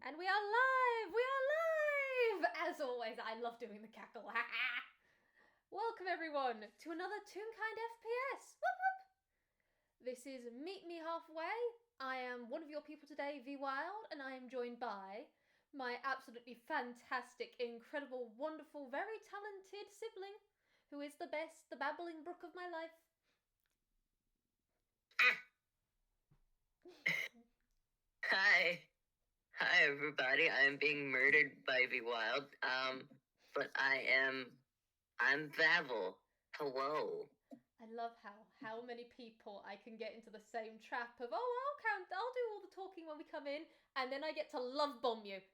And we are live! We are live! As always, I love doing the cackle. Welcome everyone to another Toonkind FPS. Whoop whoop! This is Meet Me Halfway. I am one of your people today, V Wild, and I am joined by my absolutely fantastic, incredible, wonderful, very talented sibling, who is the best, the babbling brook of my life. Hi. Hi, everybody. I am being murdered by V Wild. But I'm Vavel. Hello. I love how many people I can get into the same trap of, oh, I'll do all the talking when we come in, and then I get to love bomb you.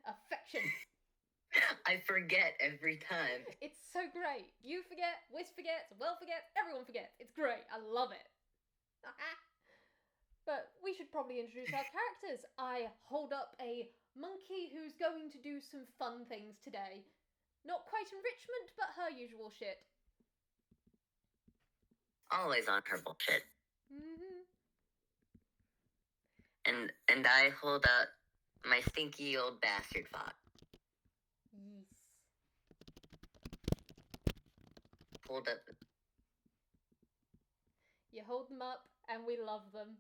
Affection. I forget every time. It's so great. You forget, Wiz forgets, Well forgets, everyone forgets. It's great. I love it. But we should probably introduce our characters. I hold up a monkey who's going to do some fun things today. Not quite enrichment, but her usual shit. Always on her bullshit. Mm-hmm. And I hold up my stinky old bastard fox. Yes. Hold up. You hold them up, and we love them.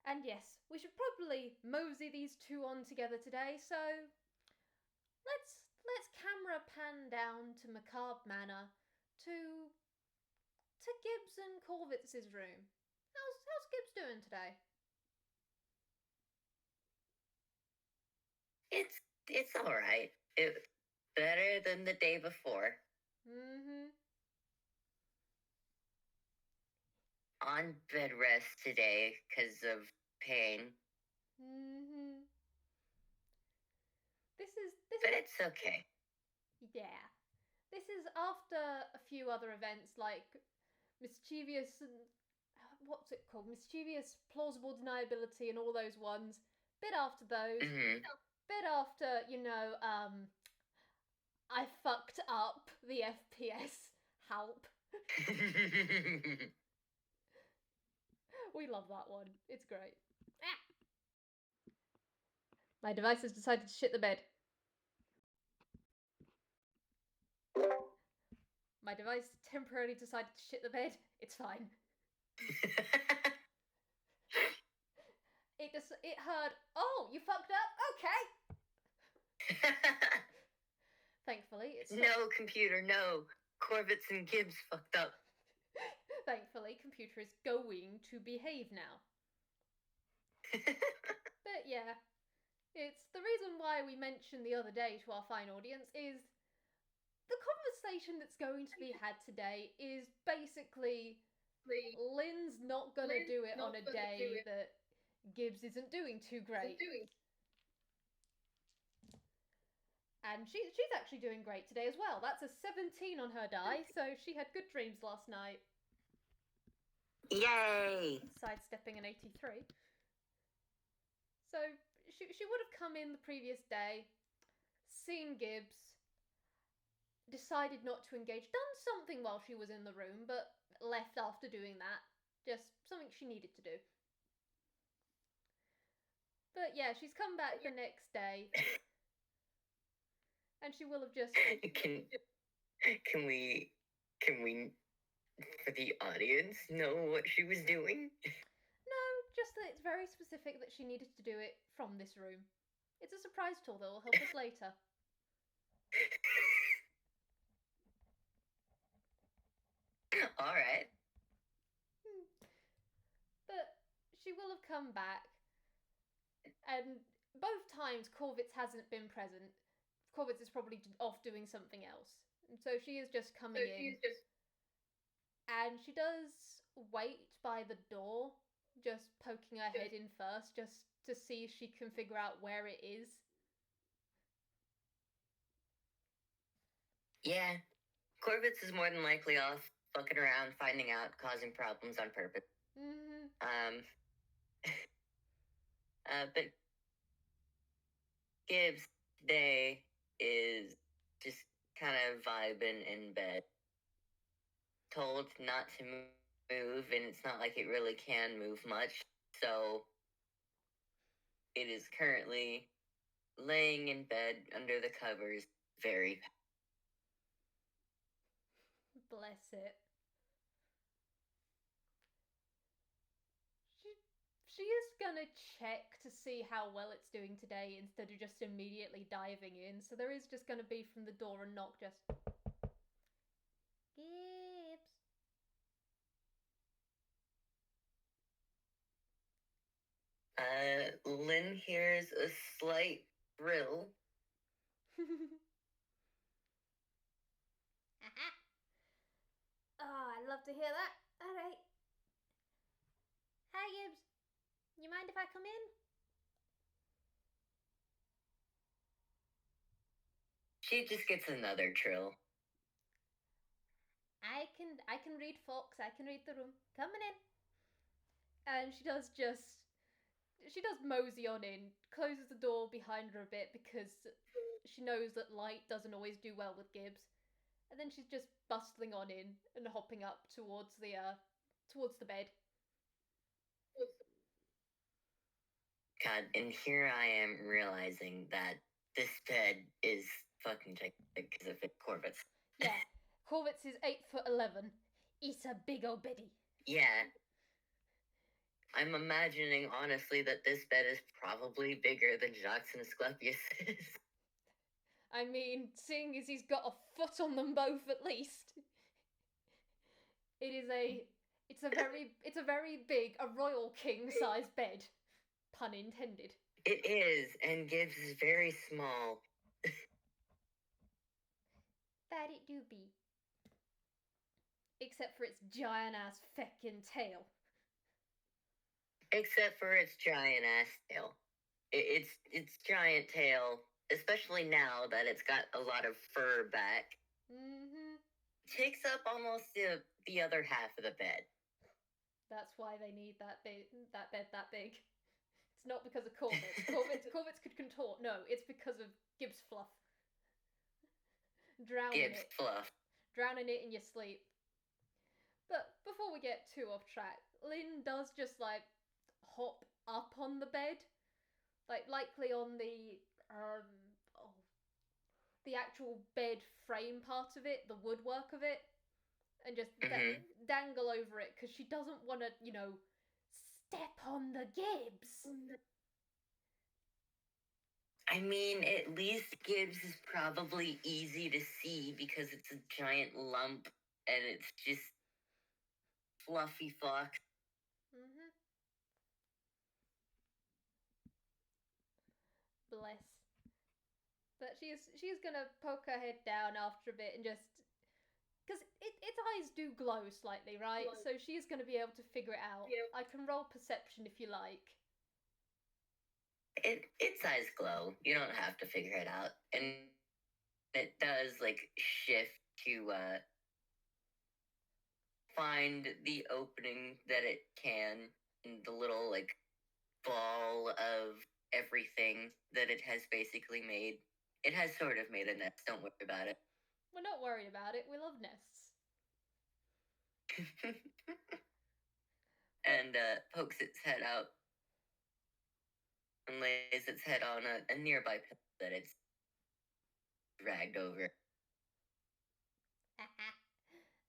And yes, we should probably mosey these two on together today, so let's camera pan down to Macabre Manor to Gibbs and Corvitz's room. How's Gibbs doing today? It's alright. It's better than the day before. Mm-hmm. On bed rest today because of pain. Mm-hmm. This But it's okay. Yeah. This is after a few other events like mischievous and what's it called? Mischievous plausible deniability and all those ones. Bit after those. Mm-hmm. Bit after, I fucked up the FPS. Help. We love that one. It's great. Ah! My device has decided to shit the bed. My device temporarily decided to shit the bed. It's fine. It heard, oh, you fucked up? Okay. Thankfully, it's No, computer, no. Corvitz and Gibbs fucked up. Thankfully, computer is going to behave now. But yeah, it's the reason why we mentioned the other day to our fine audience is the conversation that's going to be had today is basically Lynn's not gonna do it on a day that Gibbs isn't doing too great. And she's actually doing great today as well. That's a 17 on her die, so she had good dreams last night. Yay! Sidestepping an 83. So she would have come in the previous day, seen Gibbs, decided not to engage, done something while she was in the room, but left after doing that. Just something she needed to do. But yeah, she's come back the next day. And she will have just... Can we, for the audience, know what she was doing? No, just that it's very specific that she needed to do it from this room. It's a surprise tool that will help us later. Alright. But she will have come back, and both times Corvitz hasn't been present. Corvitz is probably off doing something else. And so she is just coming in. And she does wait by the door, just poking her head in first, just to see if she can figure out where it is. Yeah. Corvitz is more than likely off fucking around, finding out, causing problems on purpose. Mm-hmm. But Gibbs today is just kind of vibing in bed. Told not to move, and it's not like it really can move much, so it is currently laying in bed under the covers, very. Bless it. She is gonna check to see how well it's doing today instead of just immediately diving in. So there is just gonna be from the door a knock, just Gibbs. Lynn hears a slight thrill. Oh, I'd love to hear that. All right. Hi, Gibbs. You mind if I come in? She just gets another trill. I can read Fox. I can read the room. Coming in. And she does mosey on in, closes the door behind her a bit because she knows that light doesn't always do well with Gibbs. And then she's just bustling on in and hopping up towards the bed. God, and here I am realizing that this bed is fucking gigantic because of Corbett's. Yeah, Corbett's is 8'11". It's a big old beddy. Yeah. I'm imagining, honestly, that this bed is probably bigger than Jacques and Asclepius's. I mean, seeing as he's got a foot on them both at least. It's a very big, a royal king size bed. Pun intended. It is, and Gibbs is very small. That it do be. Except for its giant ass feckin' tail. Except for its giant ass tail. Its giant tail, especially now that it's got a lot of fur back, takes up almost the other half of the bed. That's why they need that bed that big. It's not because of Corbett's. Corbett's could contort. No, it's because of Gibbs fluff. Drowning it in your sleep. But before we get too off track, Lynn does just like hop up on the bed, like likely on the actual bed frame part of it, the woodwork of it, and just dangle over it because she doesn't want to, step on the Gibbs. I mean, at least Gibbs is probably easy to see because it's a giant lump and it's just fluffy fox. Bless. But she's gonna poke her head down after a bit and just because its eyes do glow slightly, right? So she's gonna be able to figure it out. Yeah. I can roll perception if you like. Its eyes glow. You don't have to figure it out, and it does like shift to find the opening that it can in the little like ball of everything that it has basically made. It has sort of made a nest. Don't worry about it. We're not worried about it. We love nests. And pokes its head out and lays its head on a nearby pillow that it's dragged over.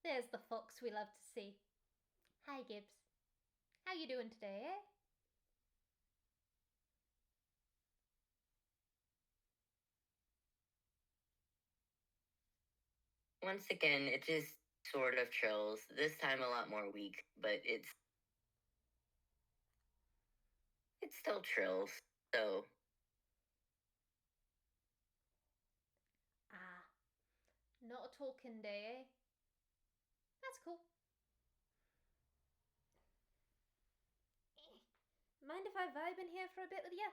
There's the fox we love to see. Hi, Gibbs. How you doing today, eh? Once again, it just sort of trills. This time a lot more weak, but it still trills, so. Not a talking day, eh? That's cool. Mind if I vibe in here for a bit with you?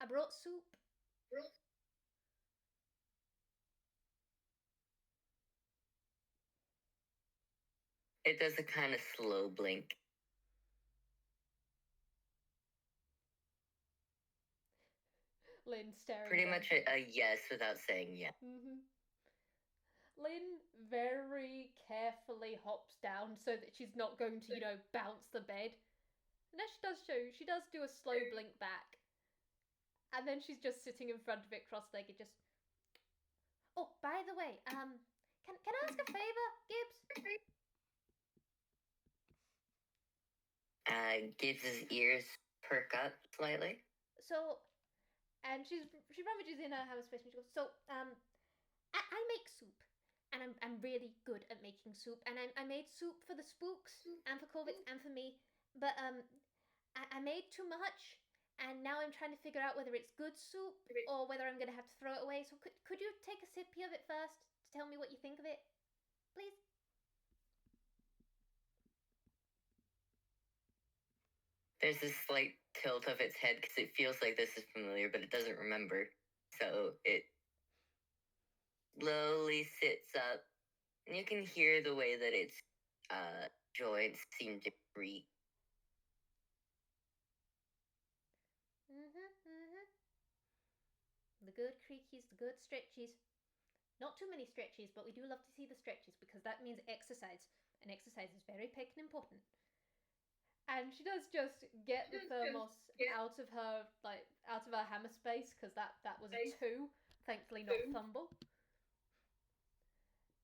I brought soup. It does a kind of slow blink. Lynn staring. Pretty much a yes without saying yes. Lynn very carefully hops down so that she's not going to, bounce the bed. And as she does do a slow blink back. And then she's just sitting in front of it, cross-legged, just... Oh, by the way, can I ask a favour, Gibbs? Gibbs's ears perk up slightly. So, and she rummages in her hammer space and she goes, so, I make soup. And I'm really good at making soup. And I made soup for the spooks and for Corvitts and for me. But I made too much. And now I'm trying to figure out whether it's good soup or whether I'm going to have to throw it away. So could you take a sip of it first to tell me what you think of it? Please? There's a slight tilt of its head because it feels like this is familiar, but it doesn't remember. So it slowly sits up. And you can hear the way that its joints seem to creak. The good creakies, the good stretchies. Not too many stretchies, but we do love to see the stretchies because that means exercise. And exercise is very peckin' important. And she does just get the thermos out of her hammer space because that was a 2. Thankfully not Thumble.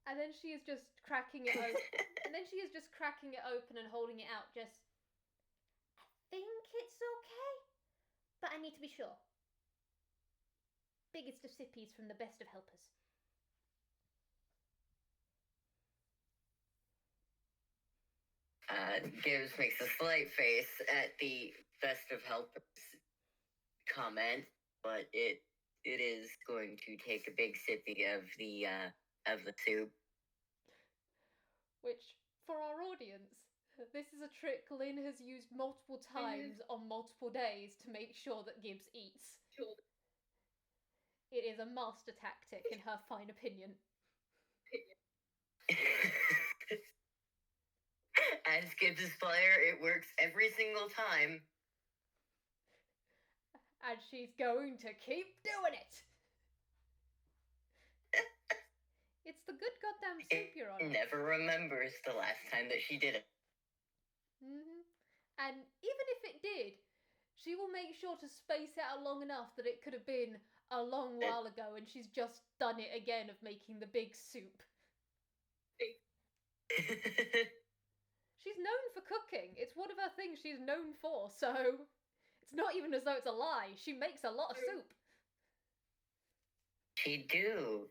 And then she is just cracking it open. And holding it out. Just, I think it's okay, but I need to be sure. Biggest of sippies from the best of helpers. Gibbs makes a slight face at the best of helpers comment, but it is going to take a big sippy of the soup. Which, for our audience, this is a trick Lynn has used multiple times on multiple days to make sure that Gibbs eats. It is a master tactic, in her fine opinion. As Gibbs' player, it works every single time. And she's going to keep doing it! It's the good goddamn soup you're on. Never remembers the last time that she did it. And even if it did, she will make sure to space it out long enough that it could have been a long while ago and she's just done it again of making the big soup. She's known for cooking. It's one of her things she's known for, so it's not even as though it's a lie. She makes a lot of soup. She do.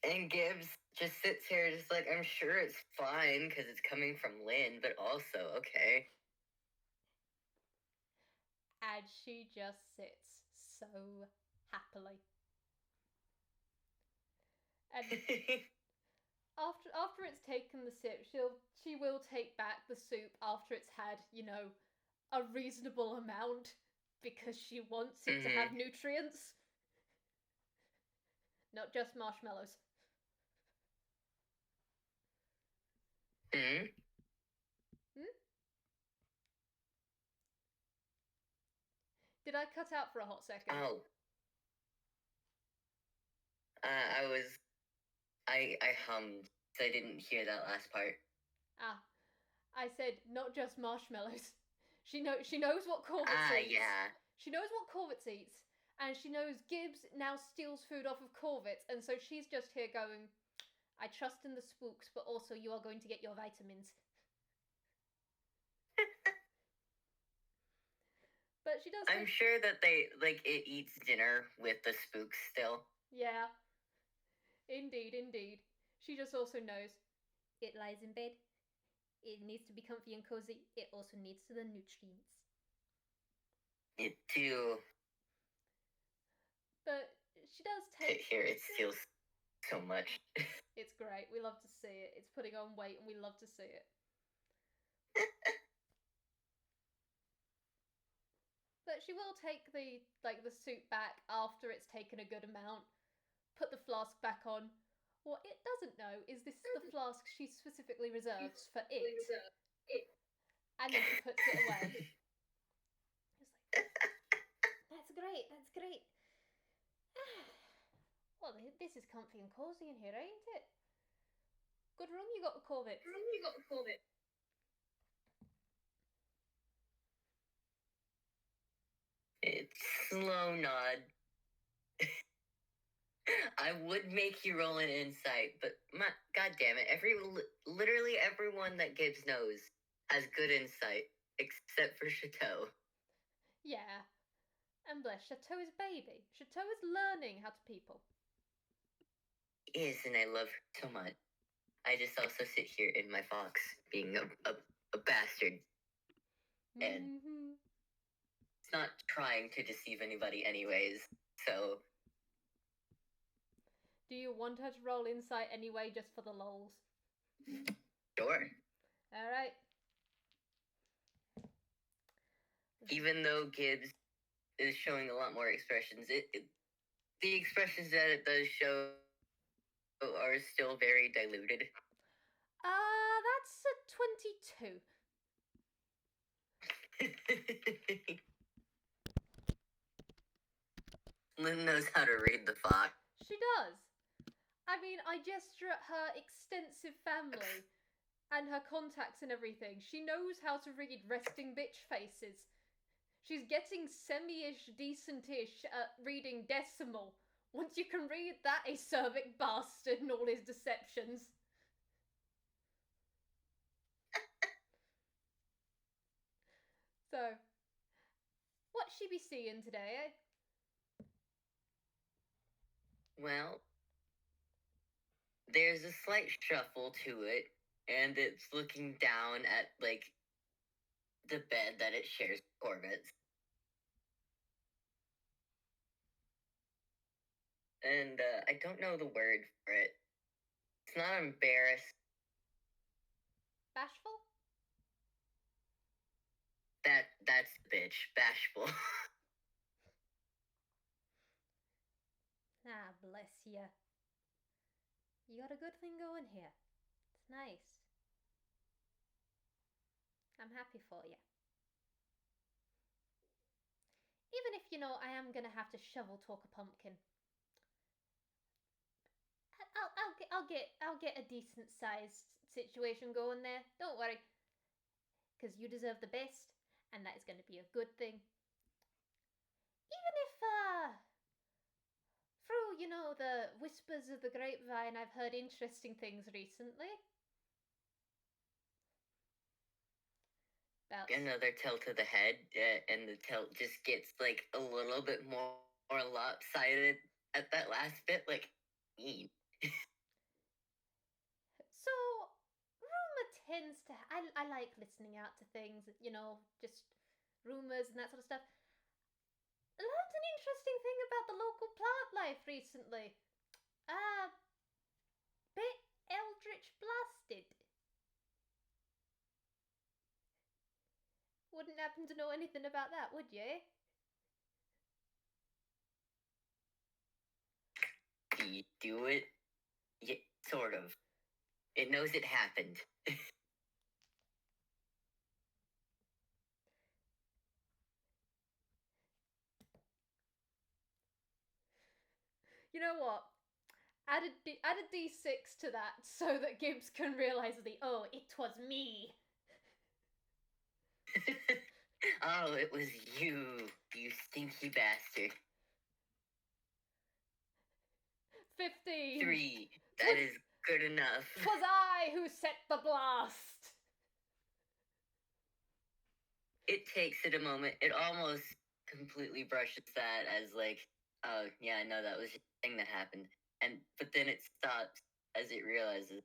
And Gibbs just sits here just like, I'm sure it's fine because it's coming from Lynn, but also, okay. And she just sits so happily. And after it's taken the sip, she will take back the soup after it's had, a reasonable amount because she wants it to have nutrients. Not just marshmallows. Did I cut out for a hot second? Oh. I hummed, so I didn't hear that last part. I said not just marshmallows. She knows what Corvitts eats. Yeah. She knows what Corvitts eats, and she knows Gibbs now steals food off of Corvitts, and so she's just here going, I trust in the spooks, but also you are going to get your vitamins. But she does. I'm sure that it eats dinner with the spooks still. Yeah. Indeed. She just also knows it lies in bed. It needs to be comfy and cozy. It also needs the nutrients. It do. But she does take... Here, it steals so much. It's great. We love to see it. It's putting on weight and we love to see it. But she will take the soup back after it's taken a good amount, put the flask back on. What it doesn't know is this is the flask she specifically reserves for it. And then she puts it away. It's like, that's great. Well, this is comfy and cozy in here, ain't it? Good room you got with Corvitts. It's slow nod I would make you roll an insight, but god damn it, literally everyone that Gibbs knows has good insight, except for Chateau. Yeah. And bless, Chateau is baby. Chateau is learning how to people. Is, and I love her so much. I just also sit here in my fox, being a bastard. And it's not trying to deceive anybody anyways, so... Do you want her to roll insight anyway, just for the lols? Sure. Alright. Even though Gibbs is showing a lot more expressions, the expressions that it does show are still very diluted. That's a 22. Lynn knows how to read the fox. She does. I mean, I gesture at her extensive family and her contacts and everything. She knows how to read resting bitch faces. She's getting semi-ish, decent-ish at reading decimal. Once you can read that acerbic bastard and all his deceptions. So, what's she be seeing today, eh? Well, there's a slight shuffle to it, and it's looking down at, like, the bed that it shares with Corvettes. And, I don't know the word for it. It's not embarrassed. Bashful? That's the bitch. Bashful. Ah, bless you. You got a good thing going here. It's nice. I'm happy for you. Even if, you know, I am gonna have to shovel talk a pumpkin. I'll get a decent sized situation going there. Don't worry. Because you deserve the best, and that is going to be a good thing. Even if, through, you know, the whispers of the grapevine, I've heard interesting things recently. Another tilt to the head, and the tilt just gets, like, a little bit more lopsided at that last bit, like, mean. So, rumor tends to... I like listening out to things, you know, just rumors and that sort of stuff. I learned an interesting thing about the local plant life recently. Bit eldritch blasted. Wouldn't happen to know anything about that, would you? You do it? Yeah, sort of. It knows it happened. You know what? Add a D6 to that so that Gibbs can realise oh, it was me. Oh, it was you stinky bastard. 15. 3. That is good enough. 'Twas I who set the blast. It takes it a moment. It almost completely brushes that as, like, oh, yeah, I know that was a thing that happened. But then it stops as it realizes,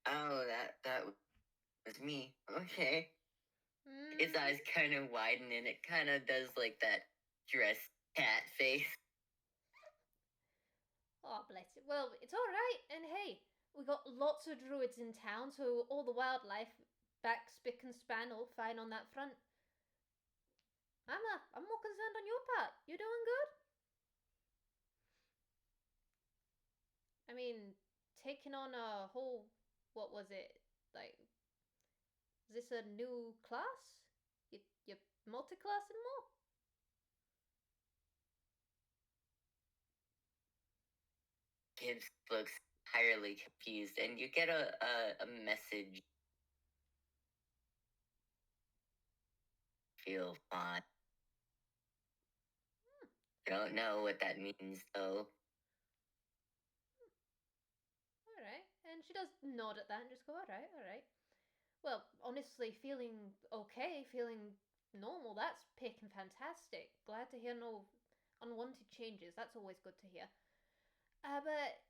oh, that was me. Okay. Its eyes kind of widen, and it kind of does, like, that dress cat face. Oh, bless it. Well, it's alright. And hey, we got lots of druids in town, so all the wildlife back spick and span, all fine on that front. I'm more concerned on your part. You doing good? I mean, taking on a whole... What was it? Like, is this a new class? You're multi-classing more? Gibbs looks entirely confused, and you get a message. Feel fine. Don't know what that means, though. Alright. And she does nod at that and just go, alright, alright. Well, honestly, feeling okay, feeling normal, that's picking fantastic. Glad to hear no unwanted changes. That's always good to hear. But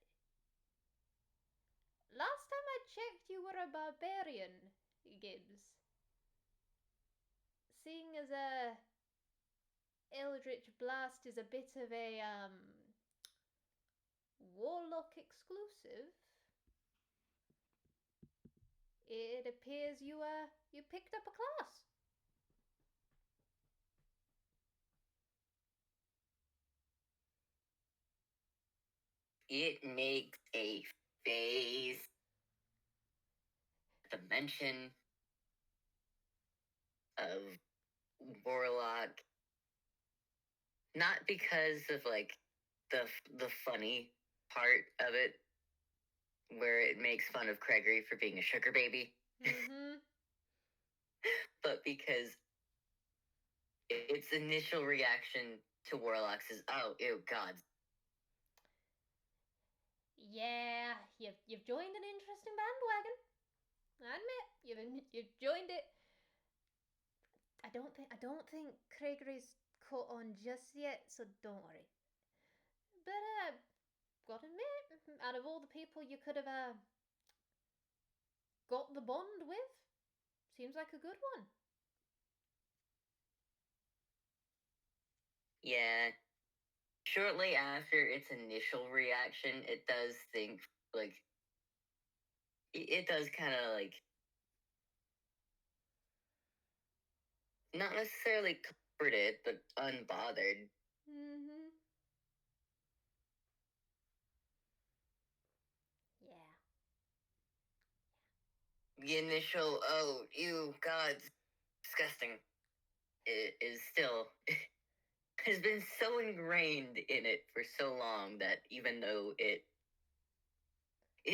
last time I checked, you were a barbarian, Gibbs. Seeing as a Eldritch Blast is a bit of a warlock exclusive, it appears you picked up a class. It makes a face. The mention of warlock, not because of like the funny part of it, where it makes fun of Gregory for being a sugar baby, but because its initial reaction to warlocks is, oh, ew, gods. Yeah, you've joined an interesting bandwagon. I admit you've joined it. I don't think Gregory's caught on just yet, so don't worry. But gotta admit, out of all the people you could have got the bond with, seems like a good one. Yeah. Shortly after its initial reaction, it does think, like, it does kind of, like, not necessarily comforted, but unbothered. Mm-hmm. Yeah. The initial, oh, you gods, disgusting, it is still, has been so ingrained in it for so long that even though it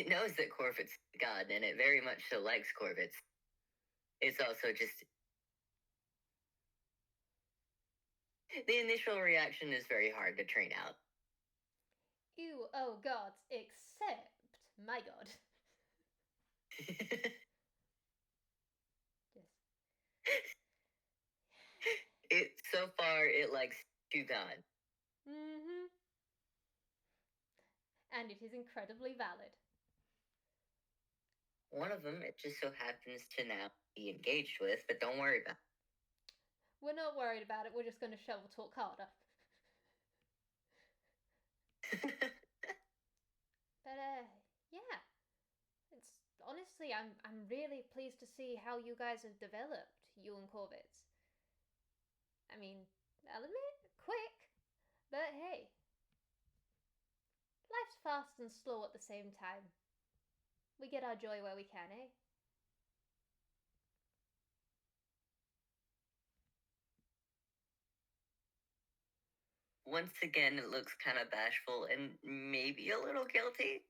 knows that Corvid's god, and it very much so likes Corvid's, it's also just, the initial reaction is very hard to train out. Ew, oh gods, except my god. It so far it likes two gods. Mm-hmm. And it is incredibly valid. One of them it just so happens to now be engaged with, but don't worry about it. We're not worried about it, we're just going to shovel talk harder. But yeah. It's honestly I'm really pleased to see how you guys have developed, you and Corvitz. I mean, I'll admit, quick, but hey. Life's fast and slow at the same time. We get our joy where we can, eh? Once again, it looks kind of bashful and maybe a little guilty.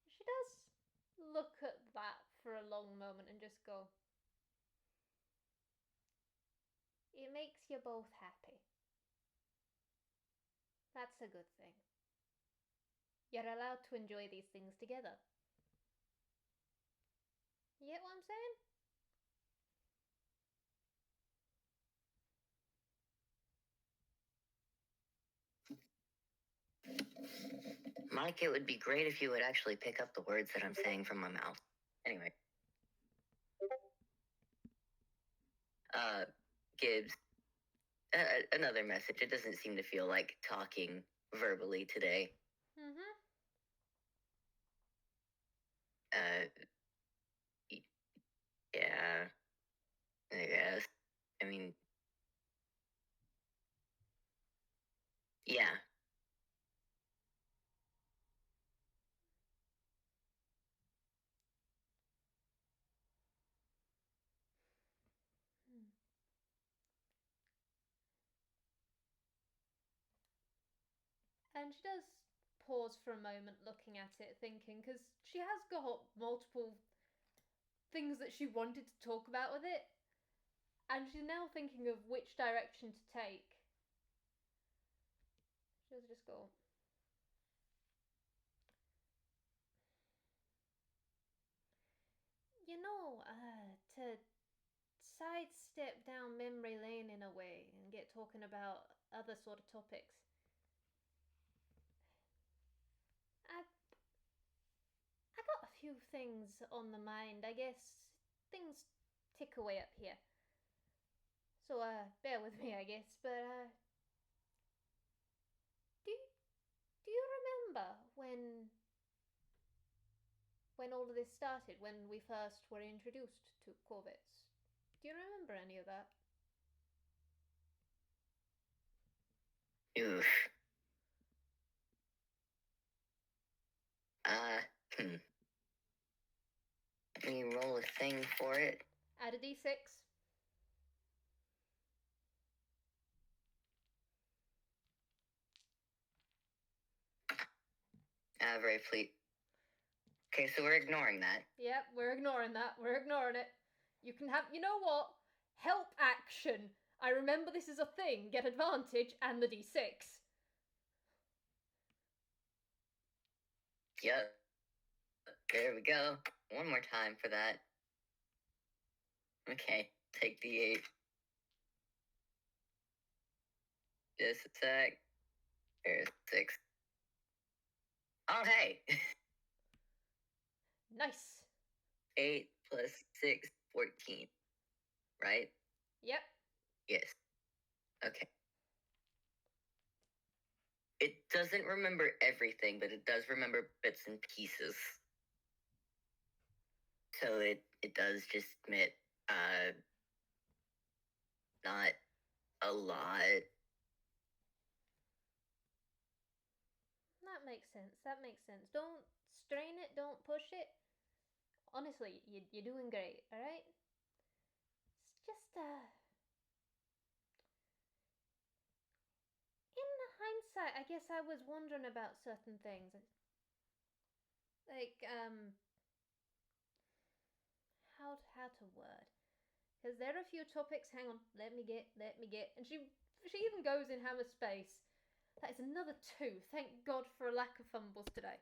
She does look at that for a long moment and just go, it makes you both happy. That's a good thing. You're allowed to enjoy these things together. You get what I'm saying? Mike, it would be great if you would actually pick up the words that I'm saying from my mouth. Anyway. Gibbs, another message. It doesn't seem to feel like talking verbally today. Mm-hmm. Yeah, I guess. I mean, yeah. And she does pause for a moment looking at it, thinking, because she has got multiple things that she wanted to talk about with it, and she's now thinking of which direction to take. She'll just go, you know, to sidestep down memory lane in a way and get talking about other sort of topics. I got a few things on the mind. I guess things tick away up here. So bear with me, I guess. But do you remember when all of this started? When we first were introduced to Corvettes? Do you remember any of that? Oof. Let me roll a thing for it. Add a d6. Very fleet. Okay, so we're ignoring that. Yep, we're ignoring that. We're ignoring it. You can have, you know what? Help action. I remember this is a thing. Get advantage and the d6. Yep. There we go. One more time for that. Okay, take the 8. Just a sec. There's 6. Oh, hey! Nice. 8 plus 6, 14. Right? Yep. Yes. Okay. It doesn't remember everything, but it does remember bits and pieces. So it does just admit, not a lot. That makes sense. That makes sense. Don't strain it. Don't push it. Honestly, you're doing great, alright? It's just, in hindsight, I guess I was wondering about certain things. Like, how to word. Because there are a few topics, hang on, let me get. And she even goes in hammer space. That is another 2. Thank God for a lack of fumbles today.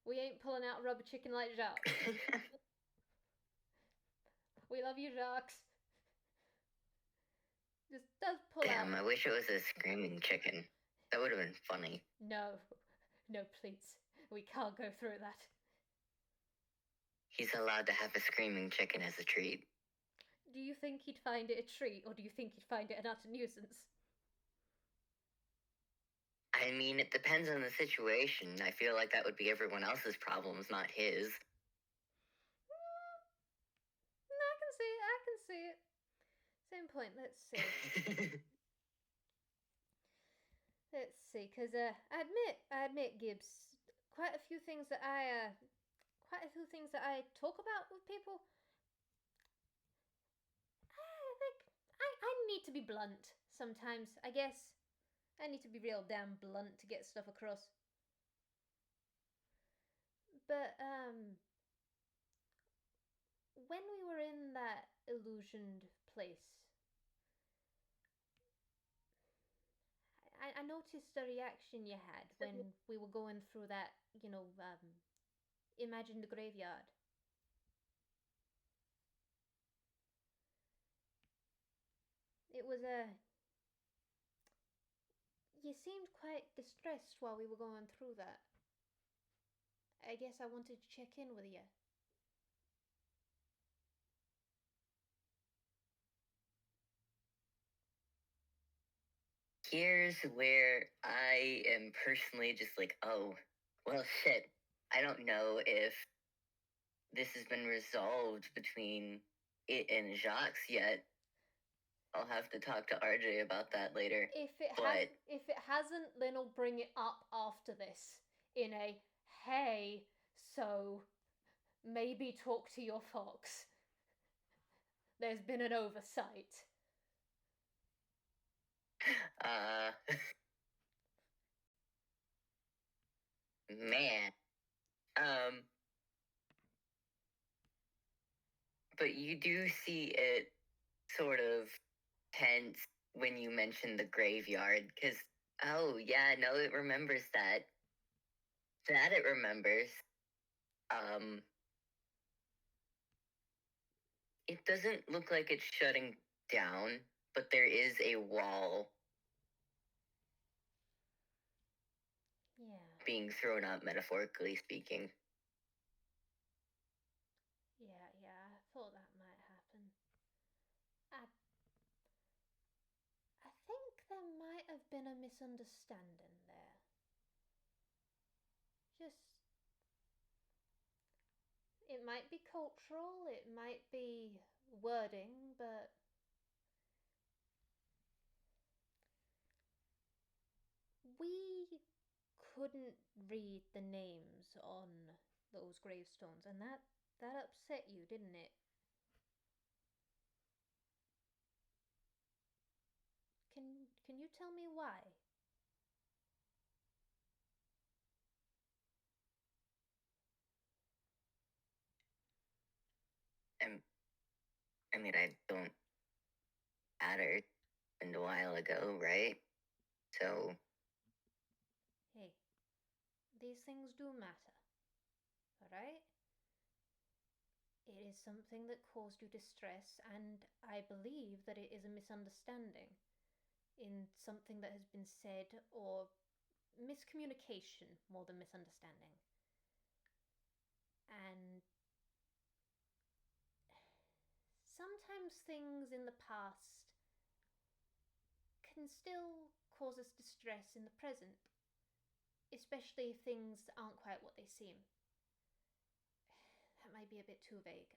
We ain't pulling out rubber chicken like Jacques. We love you, Jacques. Just does pull out. Damn, I wish it was a screaming chicken. That would have been funny. No, please. We can't go through that. He's allowed to have a screaming chicken as a treat. Do you think he'd find it a treat, or do you think he'd find it an utter nuisance? I mean, it depends on the situation. I feel like that would be everyone else's problems, not his. I can see it. Same point, let's see. Let's see, because I admit, Gibbs, quite a few things that I talk about with people, I need to be blunt sometimes, I guess. I need to be real damn blunt to get stuff across. But, when we were in that illusioned place, I noticed the reaction you had when we were going through that, imagined graveyard. It was you seemed quite distressed while we were going through that. I guess I wanted to check in with you. Here's where I am personally just like, oh, well, shit. I don't know if this has been resolved between it and Jacques yet. I'll have to talk to RJ about that later. If it hasn't, then I'll bring it up after this in a, hey, so maybe talk to your fox. There's been an oversight. Man. But you do see it sort of tense when you mention the graveyard, because, oh, yeah, no, it remembers that. That it remembers. It doesn't look like it's shutting down, but there is a wall being thrown up, metaphorically speaking. Yeah, I thought that might happen. I think there might have been a misunderstanding there. It might be cultural, it might be wording, but we couldn't read the names on those gravestones, and that upset you, didn't it? Can you tell me why? I mean, I don't matter. And a while ago, right? So. Hey, these things do matter, alright? It is something that caused you distress, and I believe that it is a misunderstanding in something that has been said, or miscommunication more than misunderstanding. And sometimes things in the past can still cause us distress in the present, especially if things aren't quite what they seem. That might be a bit too vague.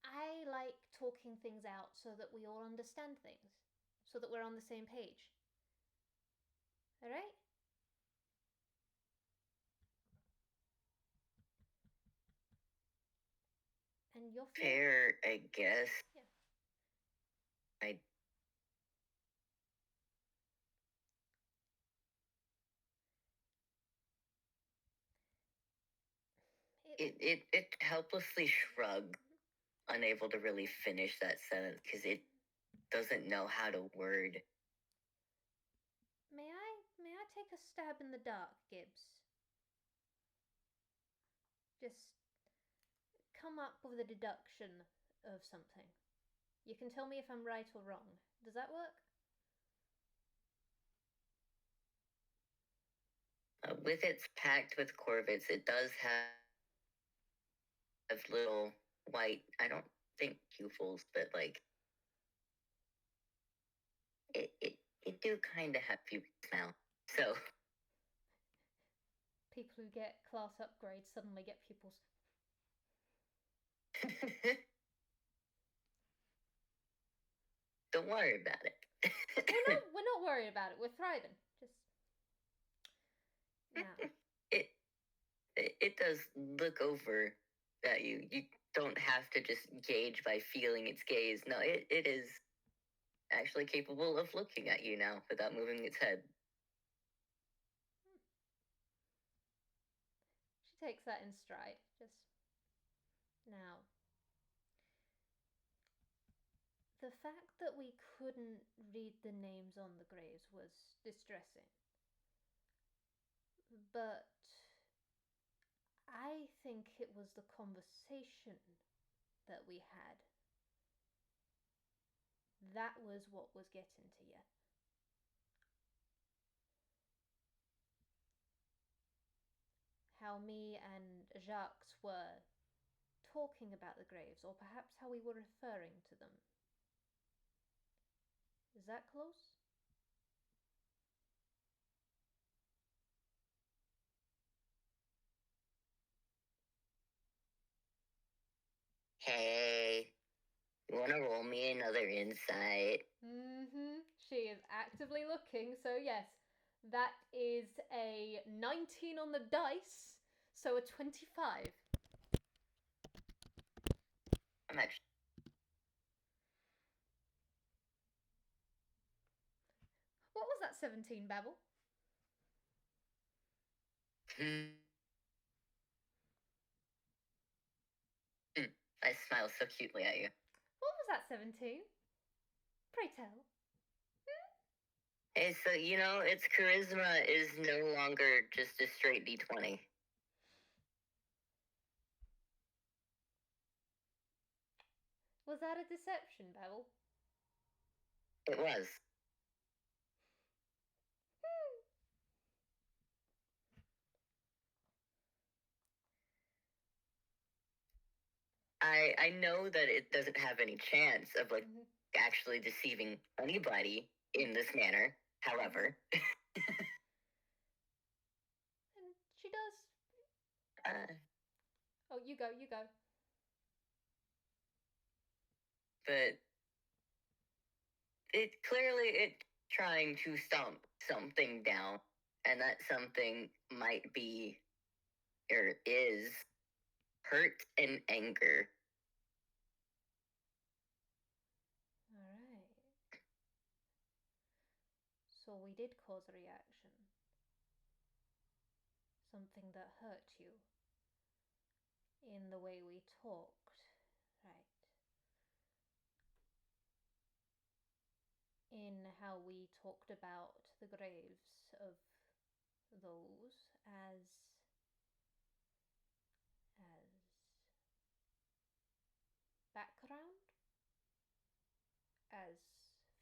I like talking things out so that we all understand things, so that we're on the same page. Alright? And you're fair, I guess. Yeah. It helplessly shrugged, unable to really finish that sentence because it doesn't know how to word. May I take a stab in the dark, Gibbs? Just come up with a deduction of something. You can tell me if I'm right or wrong. Does that work? With its packed with corvids, it does have little white, I don't think pupils, but like it do kind of have pupils now. So people who get class upgrades suddenly get pupils. Don't worry about it. We're not worried about it. We're thriving. Just now. It does look over at you. You don't have to just gauge by feeling its gaze. No, it is actually capable of looking at you now without moving its head. She takes that in stride. Just now. The fact that we couldn't read the names on the graves was distressing. But I think it was the conversation that we had. That was what was getting to you. How me and Jacques were talking about the graves, or perhaps how we were referring to them. Is that close? Hey, you want to roll me another insight? She is actively looking, so yes. That is a 19 on the dice, so a 25. I'm actually. What was that 17, Babel? I smile so cutely at you. What was that 17? Pray tell. Hey, so its charisma is no longer just a straight D20. Was that a deception, Babel? It was. I know that it doesn't have any chance of actually deceiving anybody in this manner. However, and she does. Oh, you go. But it's trying to stomp something down, and that something might be or is hurt and anger. Alright. So we did cause a reaction. Something that hurt you. In the way we talked. Right. In how we talked about the graves of those as background, as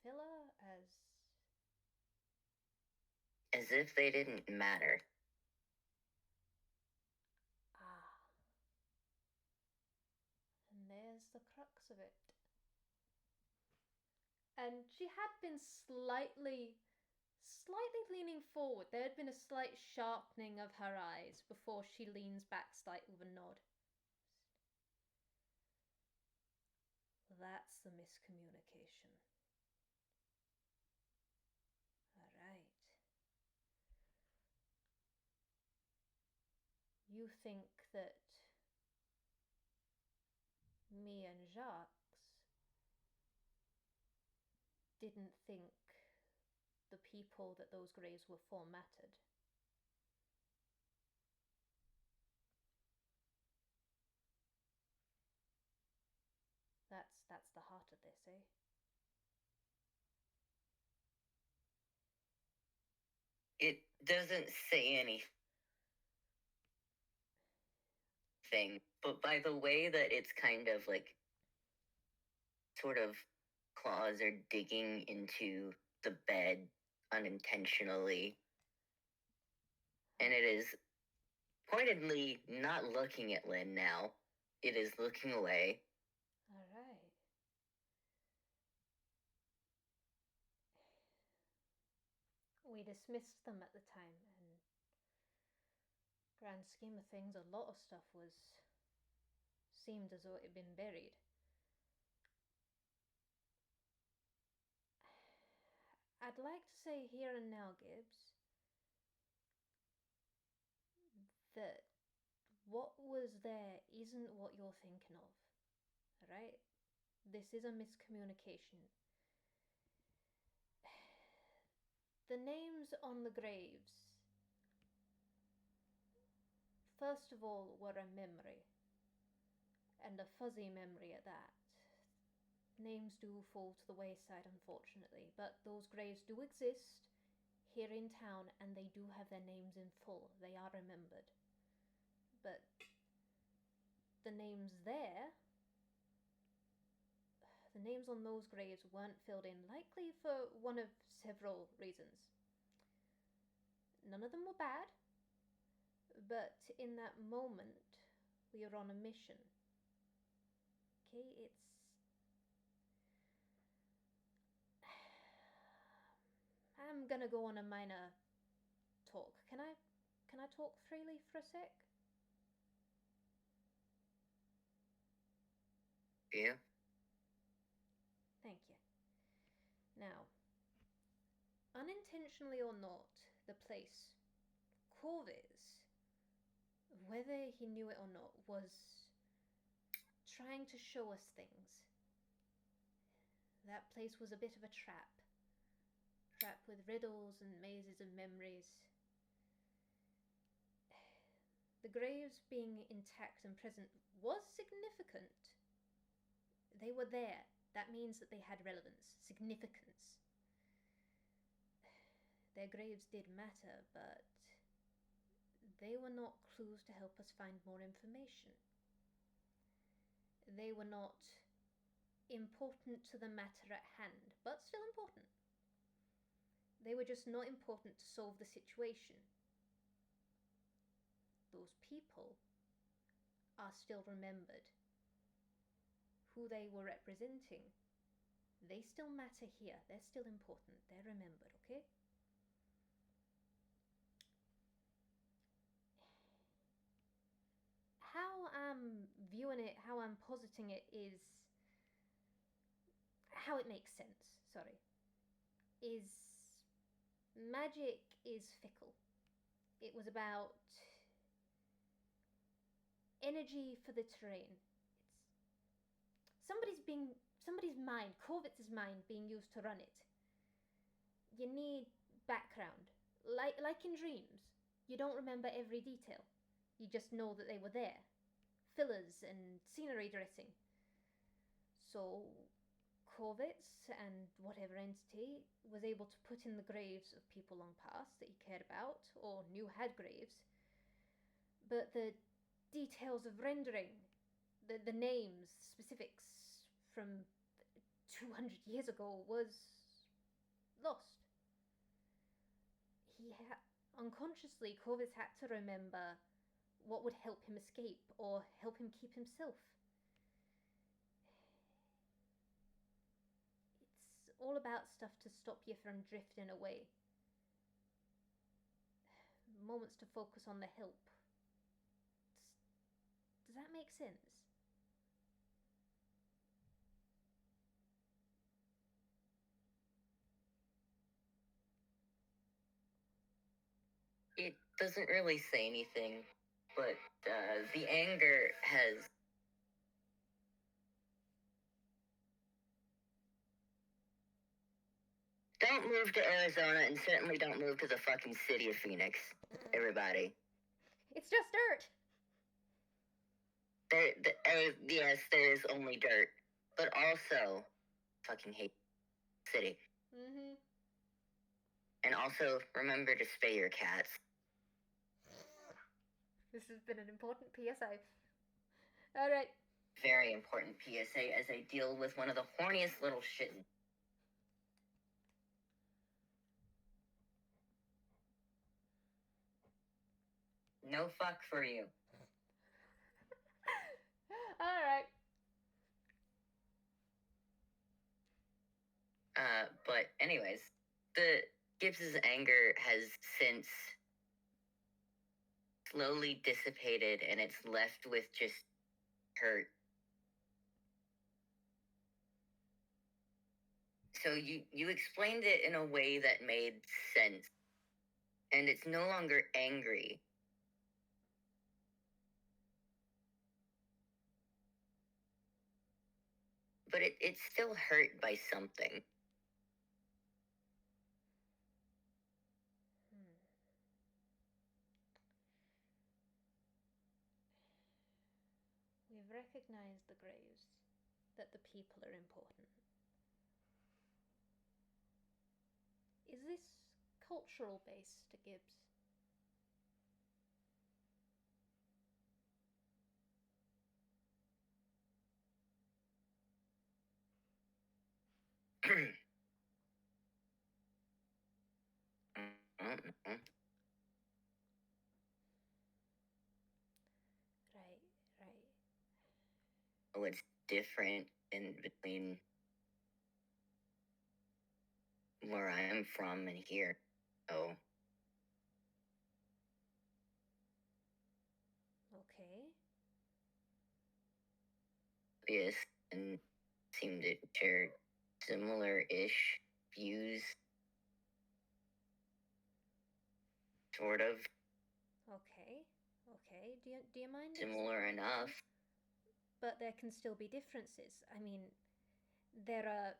filler, as if they didn't matter. And there's the crux of it. And she had been slightly leaning forward. There had been a slight sharpening of her eyes before she leans back slightly with a nod. That's the miscommunication. Alright. You think that me and Jacques didn't think the people that those graves were for mattered. That's the heart of this, eh? It doesn't say anything, but by the way that it's kind of sort of claws are digging into the bed unintentionally, and it is pointedly not looking at Lynn now. It is looking away. Alright. We dismissed them at the time, and grand scheme of things, a lot of stuff seemed as though it had been buried. I'd like to say here and now, Gibbs, that what was there isn't what you're thinking of. Alright? This is a miscommunication. The names on the graves, first of all, were a memory, and a fuzzy memory at that. Names do fall to the wayside, unfortunately, but those graves do exist here in town, and they do have their names in full. They are remembered. But the names on those graves weren't filled in, likely for one of several reasons. None of them were bad, but in that moment, we were on a mission. Okay, I'm gonna go on a minor talk. Can I talk freely for a sec? Yeah. Thank you. Now, unintentionally or not, the place, Corvus, whether he knew it or not, was trying to show us things. That place was a bit of a trap. trap with riddles and mazes of memories. The graves being intact and present was significant. They were there. That means that they had relevance, significance. Their graves did matter, but they were not clues to help us find more information. They were not important to the matter at hand, but still important. They were just not important to solve the situation. Those people are still remembered. Who they were representing, they still matter here. They're still important. They're remembered, okay? How I'm viewing it, how I'm positing it is how it makes sense, is magic is fickle. It was about energy for the terrain. It's somebody's mind, Corvitz's mind, being used to run it. You need background. Like in dreams, you don't remember every detail. You just know that they were there. Fillers and scenery dressing. So Corvitz and whatever entity was able to put in the graves of people long past that he cared about or knew had graves. But the details of rendering, the names, specifics from 200 years ago was lost. Unconsciously, Corvitz had to remember what would help him escape or help him keep himself. It's all about stuff to stop you from drifting away. Moments to focus on the help. Does that make sense? It doesn't really say anything, but the anger has... Don't move to Arizona, and certainly don't move to the fucking city of Phoenix, everybody. It's just dirt. Yes, there is only dirt, but also fucking hate city. Mm-hmm. And also, remember to spay your cats. This has been an important PSA. Alright. Very important PSA as I deal with one of the horniest little shit. No fuck for you. Alright. But anyways, the Gibbs's anger has since slowly dissipated, and it's left with just hurt. So you explained it in a way that made sense, and it's no longer angry. But it's still hurt by something. We've recognized the graves, that the people are important. Is this cultural based to Gibbs? Right. Oh, it's different in between where I'm from and here. Oh. Okay. Yes, and seem to share similar-ish views. Sort of. Okay. Do you mind? Similar enough. But there can still be differences. I mean, there are...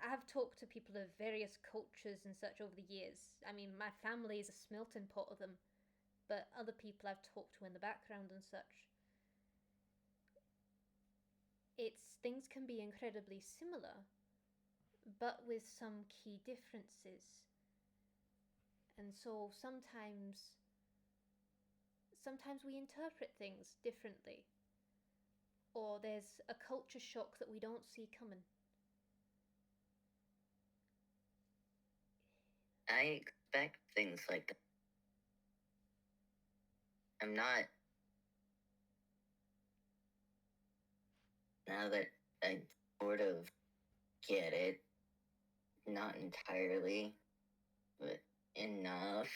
I have talked to people of various cultures and such over the years. I mean, my family is a smelting pot of them, but other people I've talked to in the background and such. Things can be incredibly similar, but with some key differences. And so sometimes we interpret things differently, or there's a culture shock that we don't see coming. I expect things like that. I'm not. Now that I sort of get it, not entirely, but enough.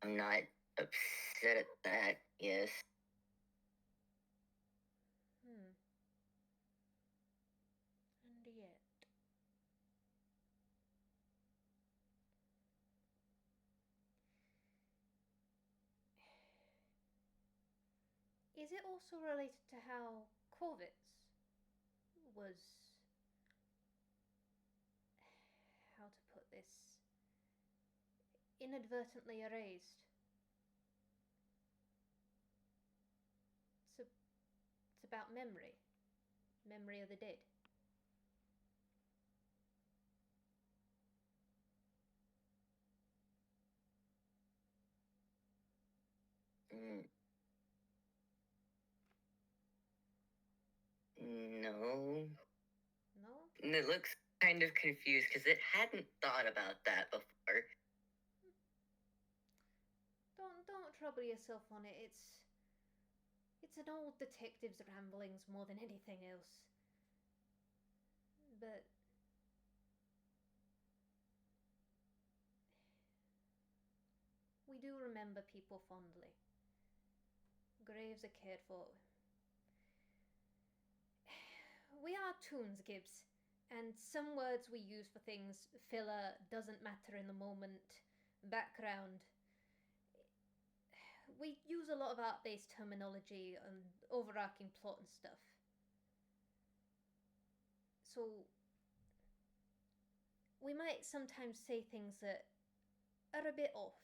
I'm not upset at that, yes. And yet. Is it also related to how Corvitz was, how to put this, inadvertently erased? It's about memory of the dead. No. No? And it looks kind of confused because it hadn't thought about that before. Don't trouble yourself on it. It's an old detective's ramblings more than anything else. But we do remember people fondly. Graves are cared for. We are Toons, Gibbs, and some words we use for things, filler, doesn't matter in the moment, background. We use a lot of art-based terminology and overarching plot and stuff. So we might sometimes say things that are a bit off,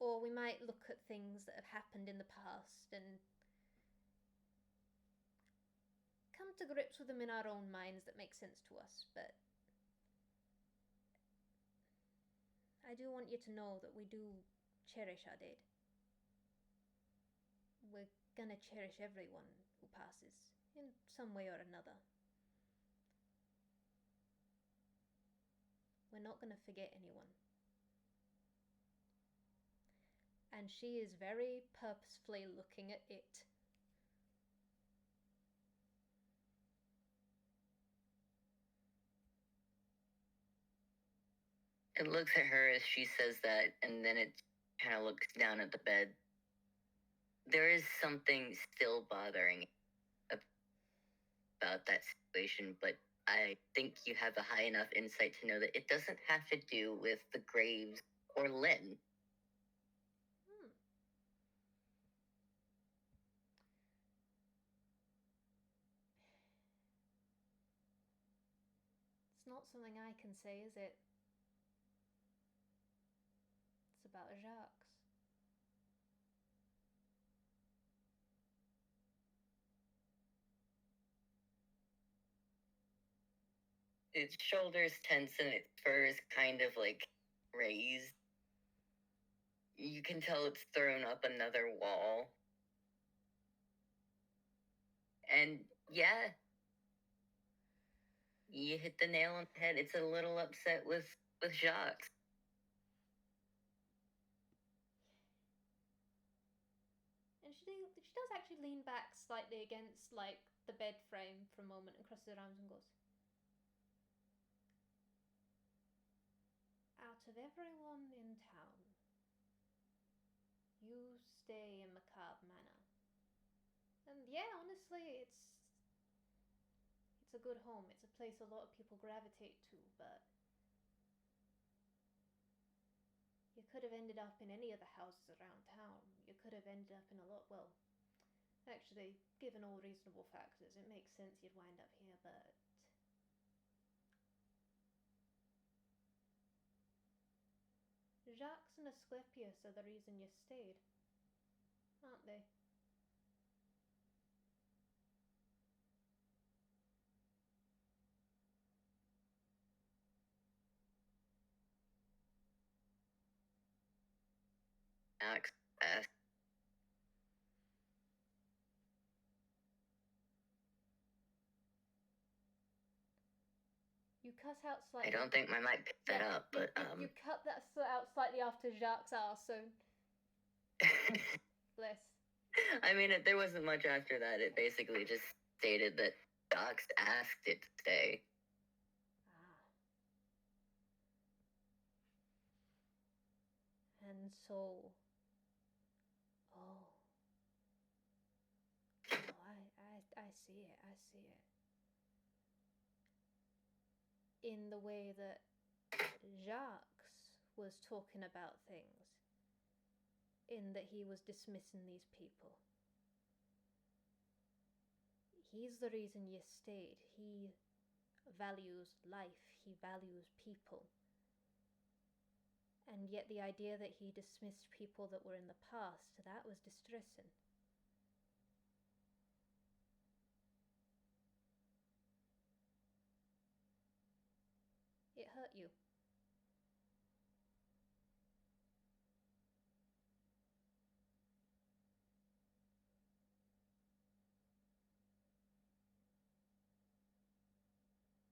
or we might look at things that have happened in the past and come to grips with them in our own minds that make sense to us, but I do want you to know that we do cherish our dead. We're gonna cherish everyone who passes, in some way or another. We're not gonna forget anyone. And she is very purposefully looking at it. It looks at her as she says that, and then it kind of looks down at the bed. There is something still bothering about that situation, but I think you have a high enough insight to know that it doesn't have to do with the Graves or Lynn. It's not something I can say, is it? It's about Jacques. Its shoulders tense and its fur is kind of like raised. You can tell it's thrown up another wall. And yeah, you hit the nail on the head. It's a little upset with Jacques. And she does actually lean back slightly against like the bed frame for a moment and crosses her arms and goes, out of everyone in town, you stay in Macabre Manor. And yeah, honestly, it's a good home. It's a place a lot of people gravitate to, but you could have ended up in any of the houses around town. You could have ended up in a lot, well, actually, given all reasonable factors, it makes sense you'd wind up here, but... Jacques and Asclepius are the reason you stayed, aren't they? Angst. You cut out slightly. I don't think my mic picked that up, but You cut that out slightly after Jacques asked, so... Bless. I mean, there wasn't much after that. It basically just stated that Jacques asked it to stay. And so... Oh, I see it, I see it. In the way that Jacques was talking about things, in that he was dismissing these people. He's the reason you stayed. He values life, he values people. And yet the idea that he dismissed people that were in the past, that was distressing. It hurt you.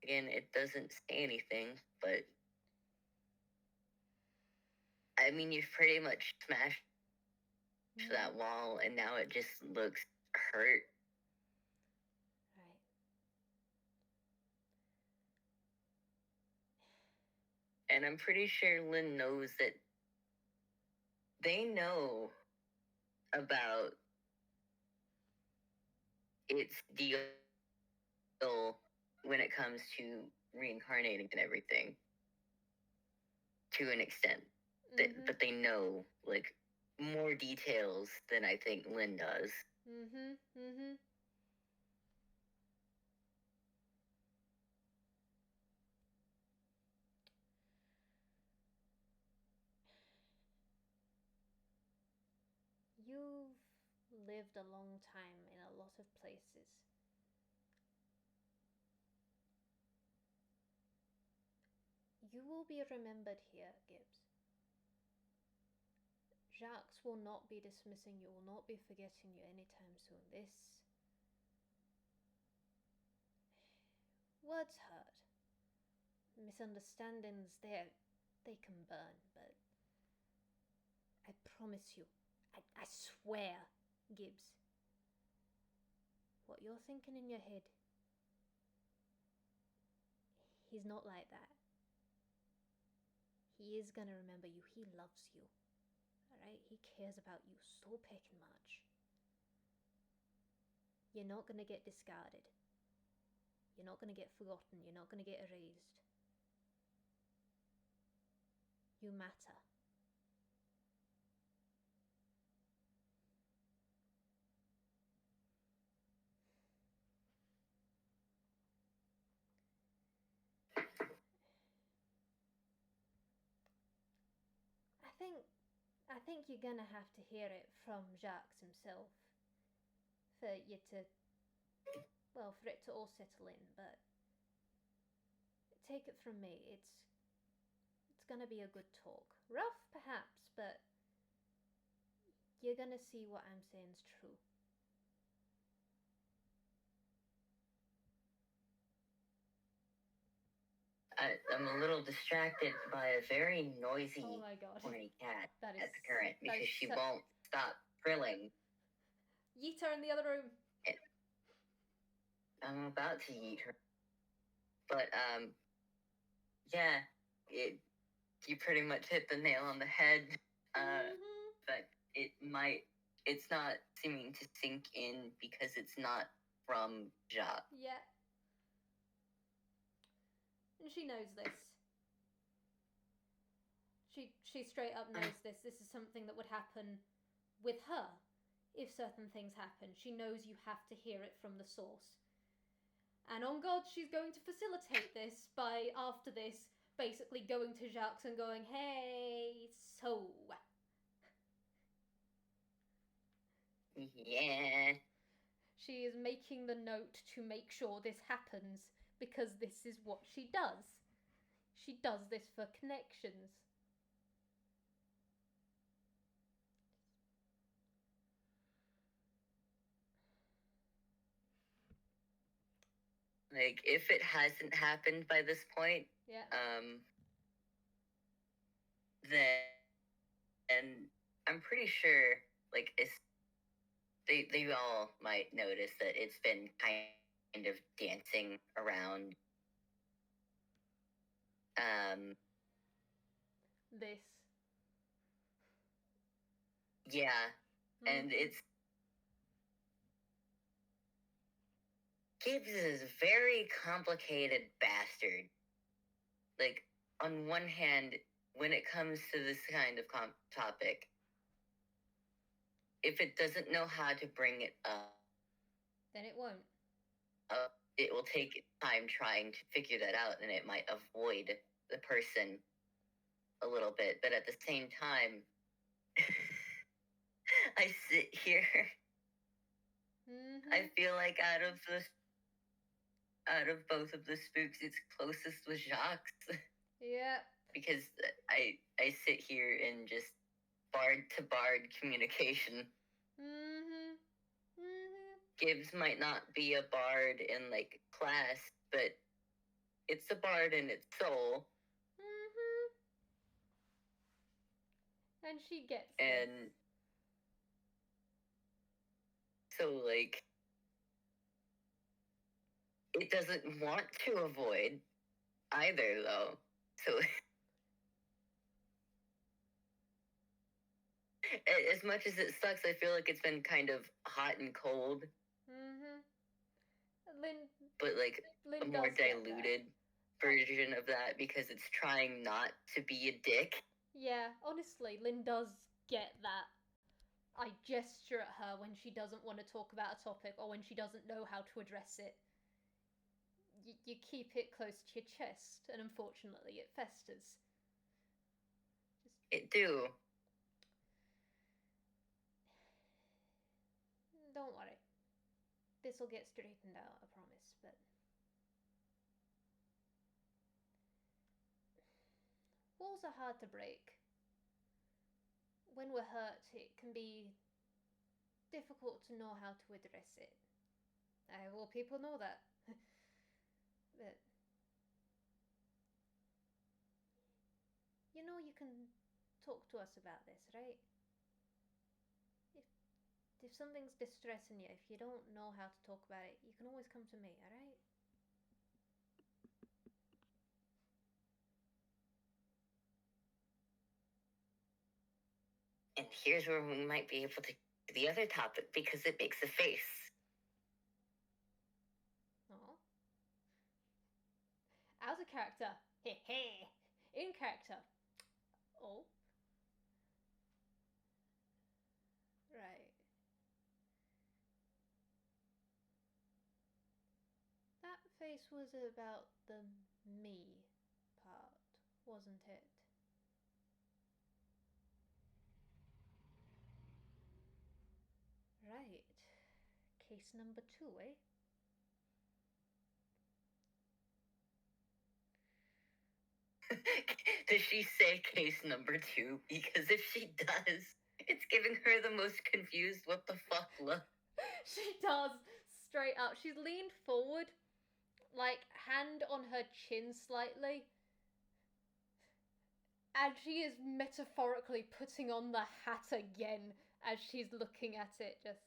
Again, it doesn't say anything, but I mean, you've pretty much smashed that wall, and now it just looks hurt. Right. And I'm pretty sure Lynn knows that they know about its deal when it comes to reincarnating and everything, to an extent. But they know, like, more details than I think Lynn does. You've lived a long time in a lot of places. You will be remembered here, Gibbs. Jacques will not be dismissing you, will not be forgetting you anytime soon. Words hurt. Misunderstandings, they can burn, but I promise you, I swear, Gibbs, what you're thinking in your head, he's not like that. He is gonna remember you. He loves you. Alright? He cares about you so peckin' much. You're not gonna get discarded. You're not gonna get forgotten. You're not gonna get erased. You matter. I think you're gonna have to hear it from Jacques himself for you to, well, for it to all settle in, but take it from me, it's gonna be a good talk. Rough, perhaps, but you're gonna see what I'm saying's true. I'm a little distracted by a very noisy, oh my God, horny cat at the current because she won't stop trilling. Yeet her in the other room. I'm about to yeet her. But, yeah, you pretty much hit the nail on the head. But it's not seeming to sink in because it's not from Jacques. Yeah. And she knows this. She straight up knows this. This is something that would happen with her if certain things happen. She knows you have to hear it from the source. And on God, she's going to facilitate this by, after this, basically going to Jacques and going, hey, so... Yeah. She is making the note to make sure this happens, because this is what she does. She does this for connections. Like, if it hasn't happened by this point, yeah. Then I'm pretty sure, like, they all might notice that it's been kind of dancing around. This. Yeah, and it's Gibbs is a very complicated bastard. Like, on one hand, when it comes to this kind of topic, if it doesn't know how to bring it up, then it won't. It will take time trying to figure that out, and it might avoid the person a little bit. But at the same time, I sit here. I feel like out of both of the spooks, it's closest with Jacques. Yeah. Because I sit here in just bard to bard communication. Gibbs might not be a bard in, like, class, but it's a bard in its soul. And she gets and this. So, like, it doesn't want to avoid either, though. So, as much as it sucks, I feel like it's been kind of hot and cold. But, like, a more diluted version of that, because it's trying not to be a dick. Yeah, honestly, Lynn does get that. I gesture at her when she doesn't want to talk about a topic or when she doesn't know how to address it. You keep it close to your chest, and unfortunately it festers. It do. Don't worry. This'll get straightened out, I promise, but... Walls are hard to break. When we're hurt, it can be difficult to know how to address it. Well, people know that. But... You know you can talk to us about this, right? If something's distressing you, if you don't know how to talk about it, you can always come to me, alright? And here's where we might be able to do the other topic, because it makes a face. Oh. As a character, hey. In character, oh. Right. That face was about the me part, wasn't it? Right. Case number 2, eh? Does she say case number 2? Because if she does, it's giving her the most confused what the fuck look. She does, straight up. She's leaned forward, like, hand on her chin slightly. And she is metaphorically putting on the hat again as she's looking at it, just...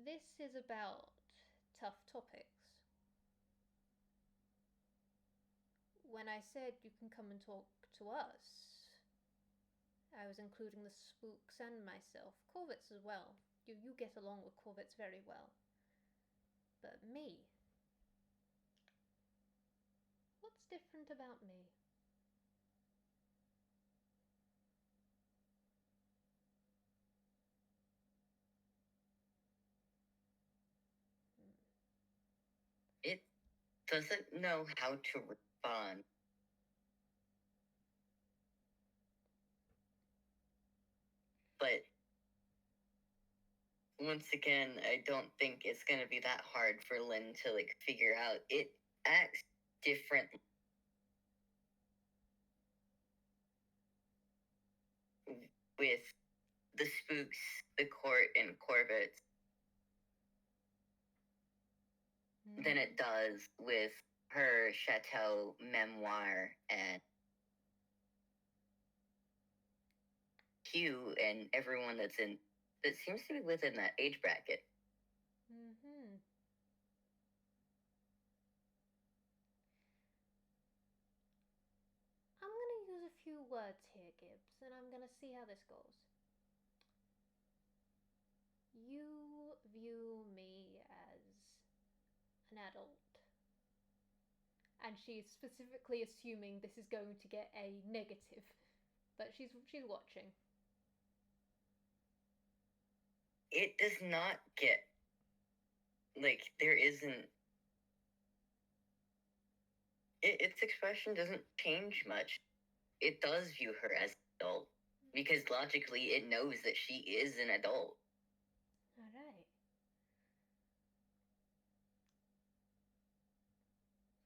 This is about tough topics. When I said you can come and talk to us, I was including the spooks and myself. Corvitz as well. You get along with Corvitz very well. But me, different about me? It doesn't know how to respond. But once again, I don't think it's going to be that hard for Lynn to like figure out. It acts different with the spooks, the court, and Corbett's than it does with her chateau memoir and Hugh and everyone that seems to be within that age bracket. Mm-hmm. I'm going to use a few words here, Gibbs, and I'm going to see how this goes. You view me as an adult. And she's specifically assuming this is going to get a negative. But she's watching. It does not get, like, there isn't, its expression doesn't change much. It does view her as an adult, because logically it knows that she is an adult. Alright.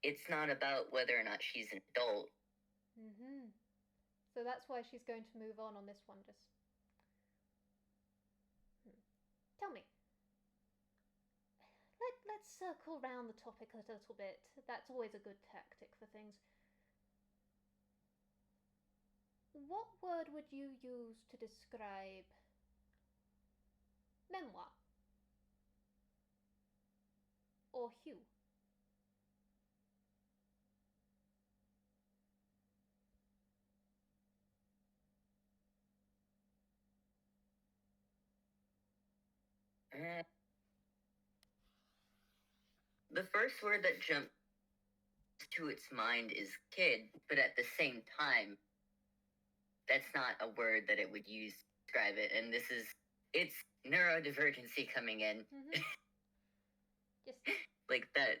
It's not about whether or not she's an adult. Mm-hmm. So that's why she's going to move on this one, just... Tell me. Let's circle round the topic a little bit. That's always a good tactic for things. What word would you use to describe memoir? Or Hugh? The first word that jumps to its mind is kid, but at the same time, that's not a word that it would use to describe it. And it's neurodivergency coming in. Mm-hmm. Just like that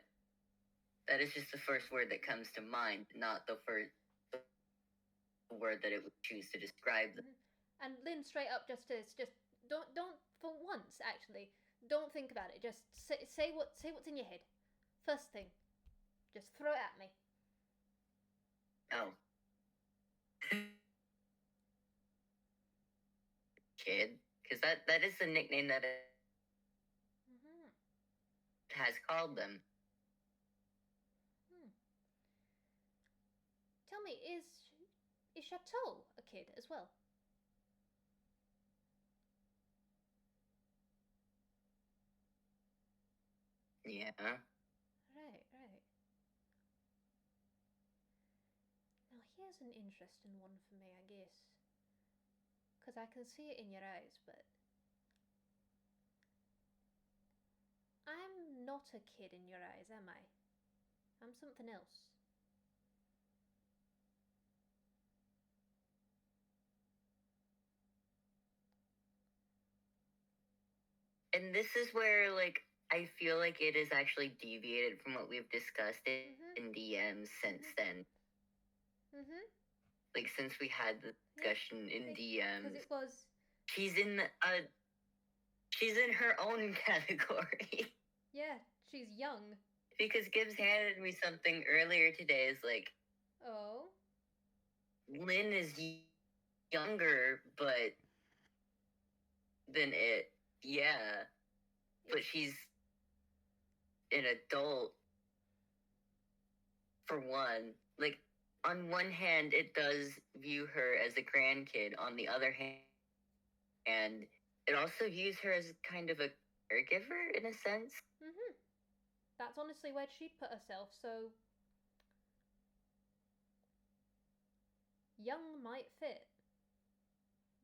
is just the first word that comes to mind, not the first word that it would choose to describe them. Mm-hmm. And Lynn straight up just don't for once actually don't think about it. Just say what's in your head. First thing, just throw it at me. Oh, kid, because that is the nickname that it has called them. Tell me, is Chateau a kid as well? Yeah. Right. Now here's an interesting one for me, I guess. Because I can see it in your eyes, but... I'm not a kid in your eyes, am I? I'm something else. And this is where, like, I feel like it is actually deviated from what we've discussed in DMs since then. Mm-hmm. Like, since we had the discussion in DMs. Because it was... She's in her own category. Yeah, she's young. Because Gibbs handed me something earlier today. Is like, oh, Lynn is younger, but than it. Yeah, but she's an adult. For one, like on one hand, it does view her as a grandkid. On the other hand, it also views her as kind of a caregiver in a sense. Mm-hmm. That's honestly where she'd put herself, so... Young might fit.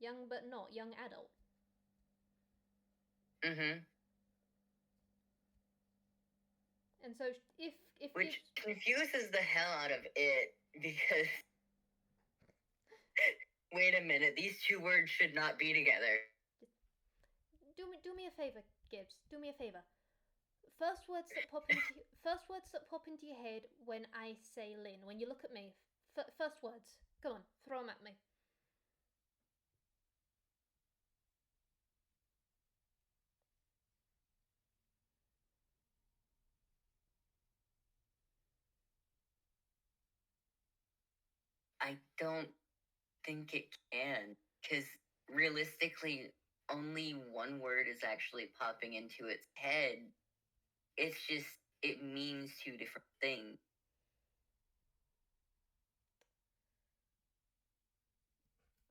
Young but not, young adult. Mm-hmm. And so if Which confuses the hell out of it, because wait a minute, these two words should not be together. Do me a favor, Gibbs. Do me a favor. First words that pop into your head when I say Lynn. When you look at me, first words. Come on, throw them at me. I don't think it can, because realistically, only one word is actually popping into its head. It's just, it means two different things.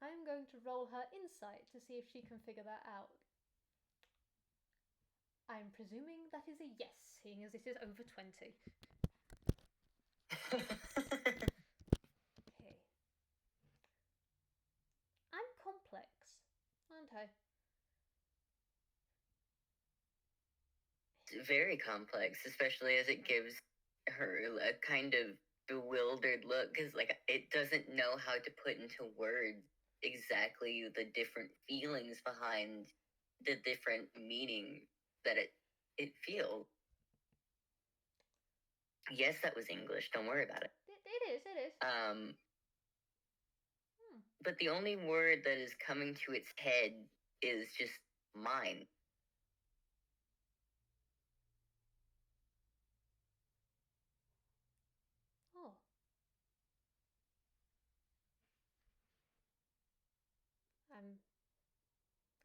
I'm going to roll her insight to see if she can figure that out. I'm presuming that is a yes, seeing as it is over 20. Okay. I'm complex, aren't I? It's very complex, especially as it gives her a kind of bewildered look, because like it doesn't know how to put into words exactly the different feelings behind the different meaning that it feels. Yes, that was English. Don't worry about it. It is. But the only word that is coming to its head is just mine. Oh.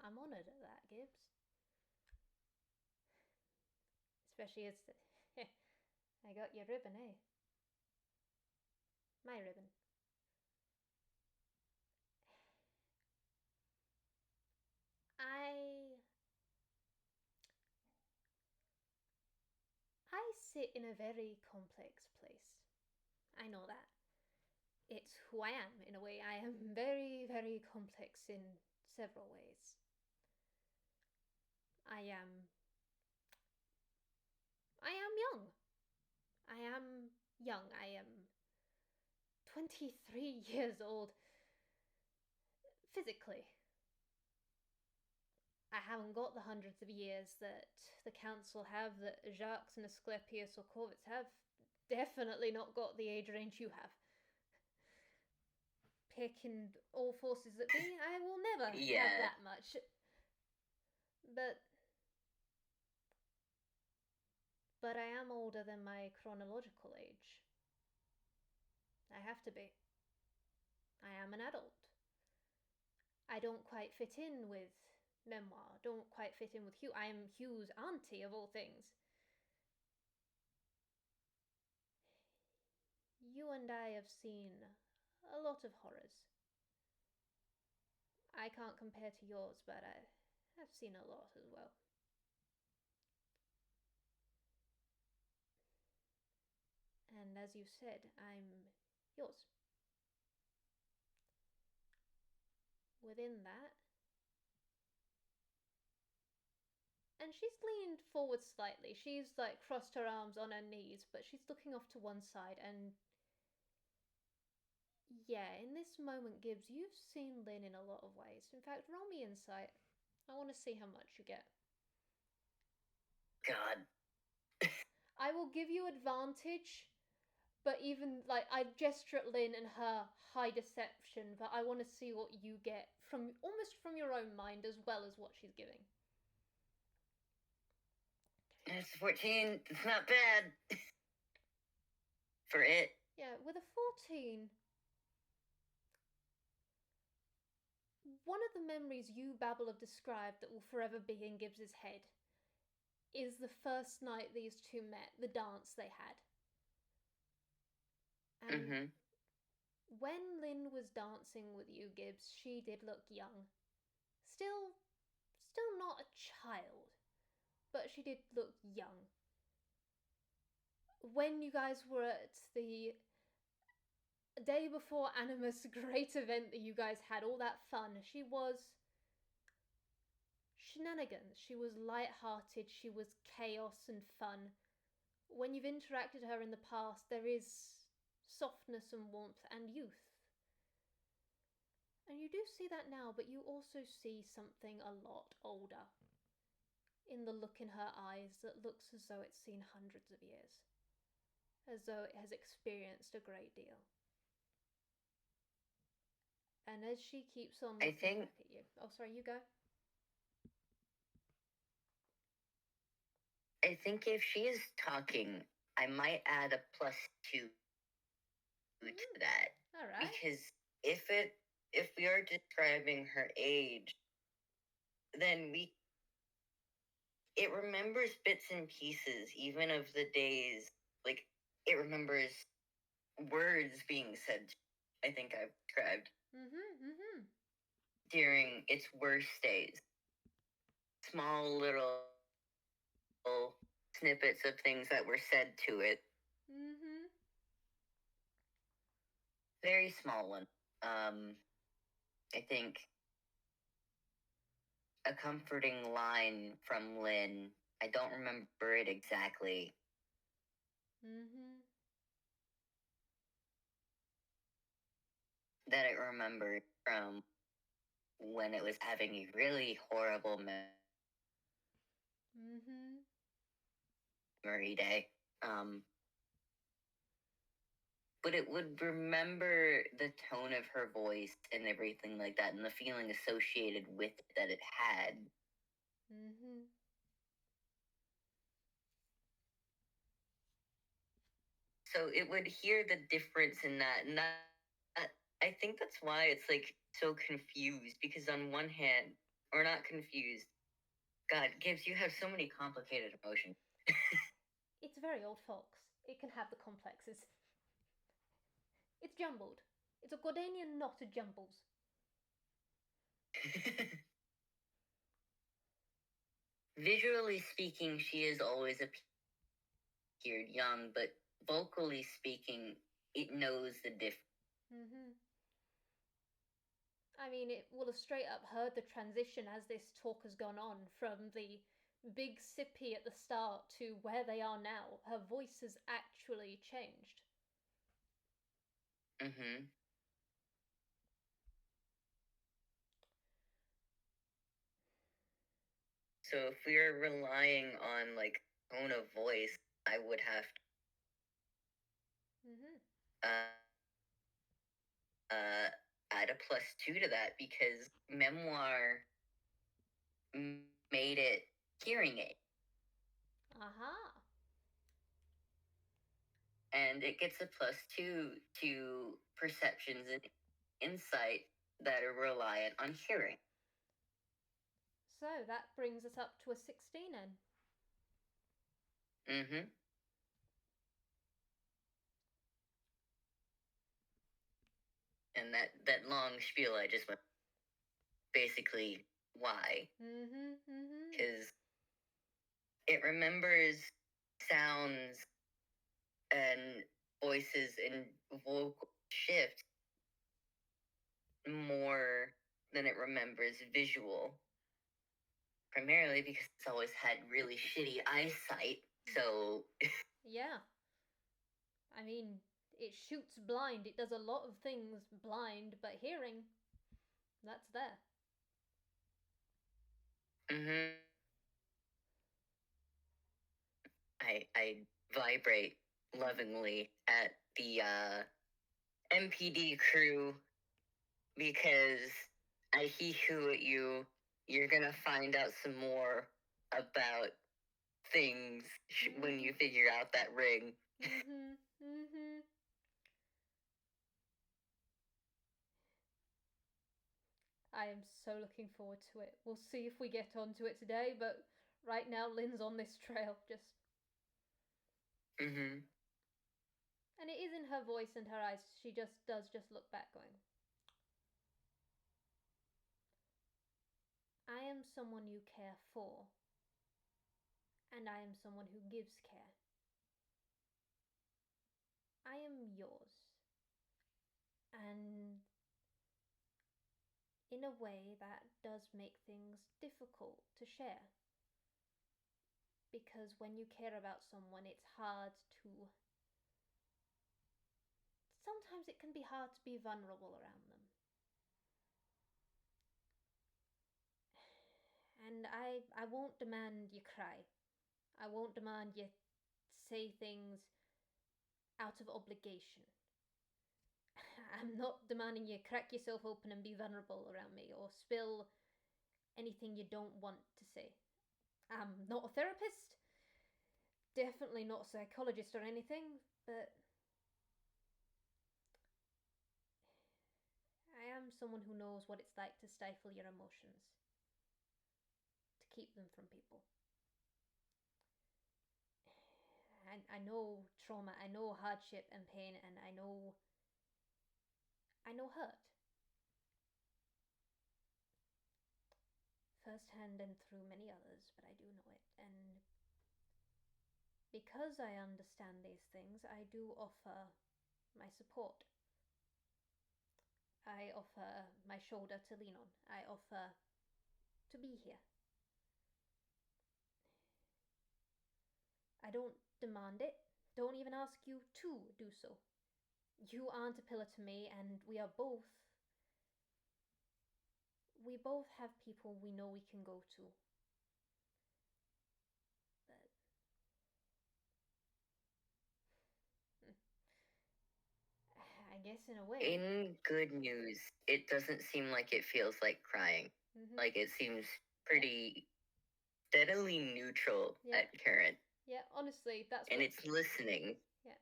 I'm honoured at that, Gibbs. Especially as I got your ribbon, eh? My ribbon. I sit in a very complex place. I know that. It's who I am, in a way. I am very, very complex in several ways. I am young. I am young. I am 23 years old. Physically. I haven't got the hundreds of years that the council have, that Jacques and Asclepius or Corvitz have. Definitely not got the age range you have. Pick and all forces that be, I will never have that much. But I am older than my chronological age. I have to be. I am an adult. I don't quite fit in with Memoir. Don't quite fit in with Hugh. I am Hugh's auntie, of all things. You and I have seen a lot of horrors. I can't compare to yours, but I have seen a lot as well. And as you said, I'm yours. Within that, and she's leaned forward slightly. She's like crossed her arms on her knees, but she's looking off to one side. And yeah, in this moment, Gibbs, you've seen Lynn in a lot of ways. In fact, roll me insight. I want to see how much you get. God. I will give you advantage, but even like I gesture at Lynn and her high deception, but I want to see what you get from almost from your own mind as well as what she's giving. It's 14. It's not bad. For it. Yeah, with a 14, one of the memories you, Babel, have described that will forever be in Gibbs's head is the first night these two met, the dance they had. And when Lynn was dancing with you, Gibbs, she did look young. Still not a child, but she did look young. When you guys were at the day before Animus great event that you guys had, all that fun, she was shenanigans. She was light-hearted, she was chaos and fun. when you've interacted with her in the past, there is softness and warmth and youth. And you do see that now, but you also see something a lot older in the look in her eyes that looks as though it's seen hundreds of years, as though it has experienced a great deal. And as she keeps on looking back at you... Oh, sorry, you go. I think if she is talking, I might add a +2 to that. All right. Because if we are describing her age, then it remembers bits and pieces, even of the days. Like, it remembers words being said, I think I've described, during its worst days. Small little snippets of things that were said to it. Very small one. I think a comforting line from Lynn. I don't remember it exactly. That I remembered from when it was having a really horrible memory day. But it would remember the tone of her voice and everything like that, and the feeling associated with it that it had. So it would hear the difference in that, and that I think that's why it's like so confused, because on one hand, or not confused, God, Gibbs, you have so many complicated emotions. It's very old, folks. It can have the complexes. It's jumbled. It's a Gordanian knot of jumbles. Visually speaking, she has always appeared young, but vocally speaking, it knows the difference. I mean, it will have straight up heard the transition as this talk has gone on, from the big sippy at the start to where they are now. Her voice has actually changed. So if we are relying on, like, tone of voice, I would have to add a +2 to that, because memoir made it hearing aid. And it gets a +2 to perceptions and insight that are reliant on hearing. So that brings us up to a 16 then. And that long spiel I just went, basically why. Because it remembers sounds and voices and vocal shifts more than it remembers visual. Primarily because it's always had really shitty eyesight, so... Yeah. I mean, it shoots blind. It does a lot of things blind, but hearing, that's there. I vibrate lovingly at the MPD crew, because I hee-hoo at you. You're gonna find out some more about things when you figure out that ring. I am so looking forward to it. We'll see if we get onto it today, but right now Lynn's on this trail, just... And it is in her voice and her eyes. She does just look back going, I am someone you care for, and I am someone who gives care. I am yours. And in a way that does make things difficult to share. Because when you care about someone, it's hard to... Sometimes it can be hard to be vulnerable around them. And I won't demand you cry. I won't demand you say things out of obligation. I'm not demanding you crack yourself open and be vulnerable around me or spill anything you don't want to say. I'm not a therapist, definitely not a psychologist or anything, but I am someone who knows what it's like to stifle your emotions, to keep them from people. I know trauma, I know hardship and pain, and I know hurt. Firsthand and through many others, but I do know it. And because I understand these things, I do offer my support. I offer my shoulder to lean on. I offer to be here. I don't demand it. Don't even ask you to do so. You aren't a pillar to me, and we both have people we know we can go to. But I guess in a way. In good news, it doesn't seem like it feels like crying. Mm-hmm. Like it seems pretty steadily neutral at current. Yeah, honestly, that's and it's listening. Yeah.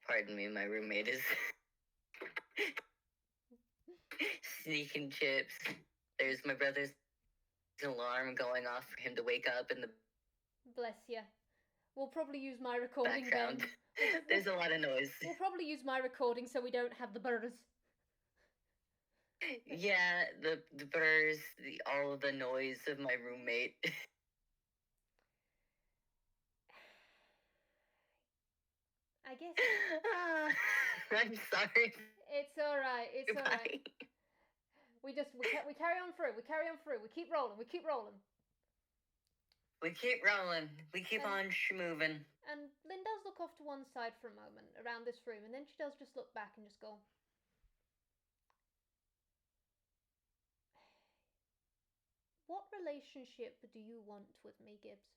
Pardon me, my roommate is sneaking chips. There's my brother's alarm going off for him to wake up in the Bless you. We'll probably use my recording background. Then. There's a lot of noise. We'll probably use my recording so we don't have the burrs. Yeah, the burrs, all of the noise of my roommate. I guess. I'm sorry. It's alright. It's alright. We carry on through. We carry on through. We keep rolling. We keep rolling. We keep rolling. We keep on schmoving. And Lynn does look off to one side for a moment around this room, and then she does just look back and just go, "What relationship do you want with me, Gibbs?"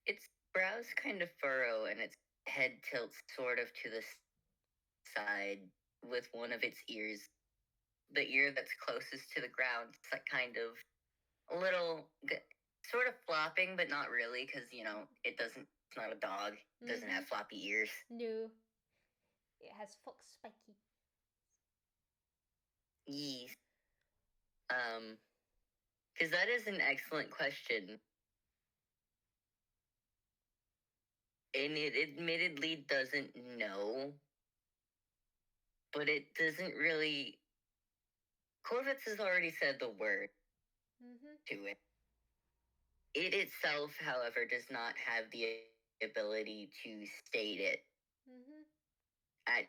Its brows kind of furrow and its head tilts sort of to the side with one of its ears. The ear that's closest to the ground, it's like kind of a little, sort of flopping, but not really, because, it's not a dog. It doesn't have floppy ears. No. It has fox spiky. Yes. Because that is an excellent question. And it admittedly doesn't know, but it doesn't really... Corvitz has already said the word to it. It itself, however, does not have the ability to state it at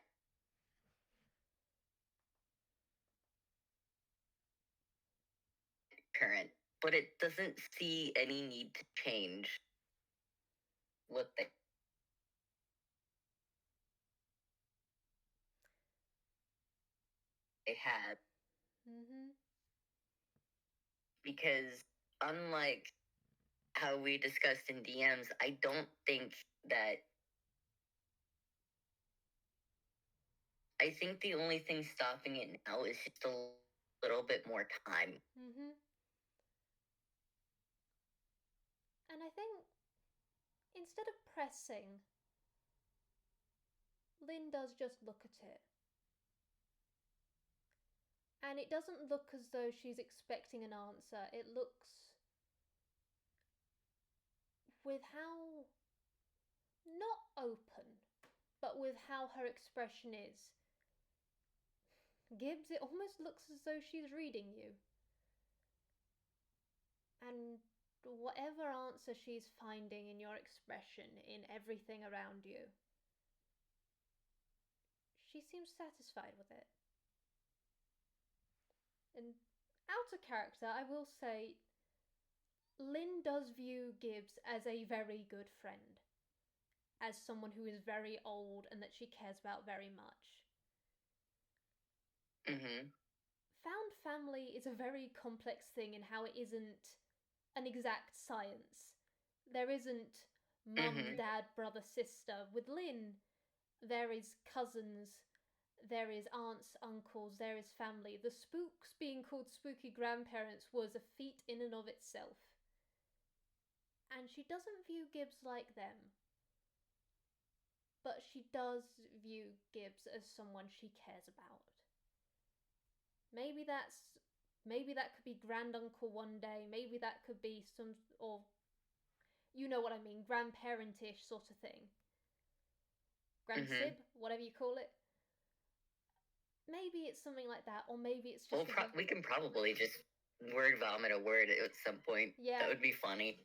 current, but it doesn't see any need to change what they had. Because unlike how we discussed in DMs, I don't think that... I think the only thing stopping it now is just a little bit more time. And I think instead of pressing, Lynn does just look at it. And it doesn't look as though she's expecting an answer. It looks with how, not open, but with how her expression is. Gibbs, it almost looks as though she's reading you. And whatever answer she's finding in your expression, in everything around you, she seems satisfied with it. And out of character, I will say, Lynn does view Gibbs as a very good friend, as someone who is very old and that she cares about very much. Found family is a very complex thing in how it isn't an exact science. There isn't mum, dad, brother, sister. With Lynn, there is cousins, there is aunts, uncles, there is family. The spooks being called spooky grandparents was a feat in and of itself. And she doesn't view Gibbs like them. But she does view Gibbs as someone she cares about. Maybe that could be granduncle one day, maybe that could be some, or you know what I mean, grandparentish sort of thing. Grandsib, whatever you call it. Maybe it's something like that, or maybe it's just... we can probably just word vomit a word at some point. Yeah. That would be funny.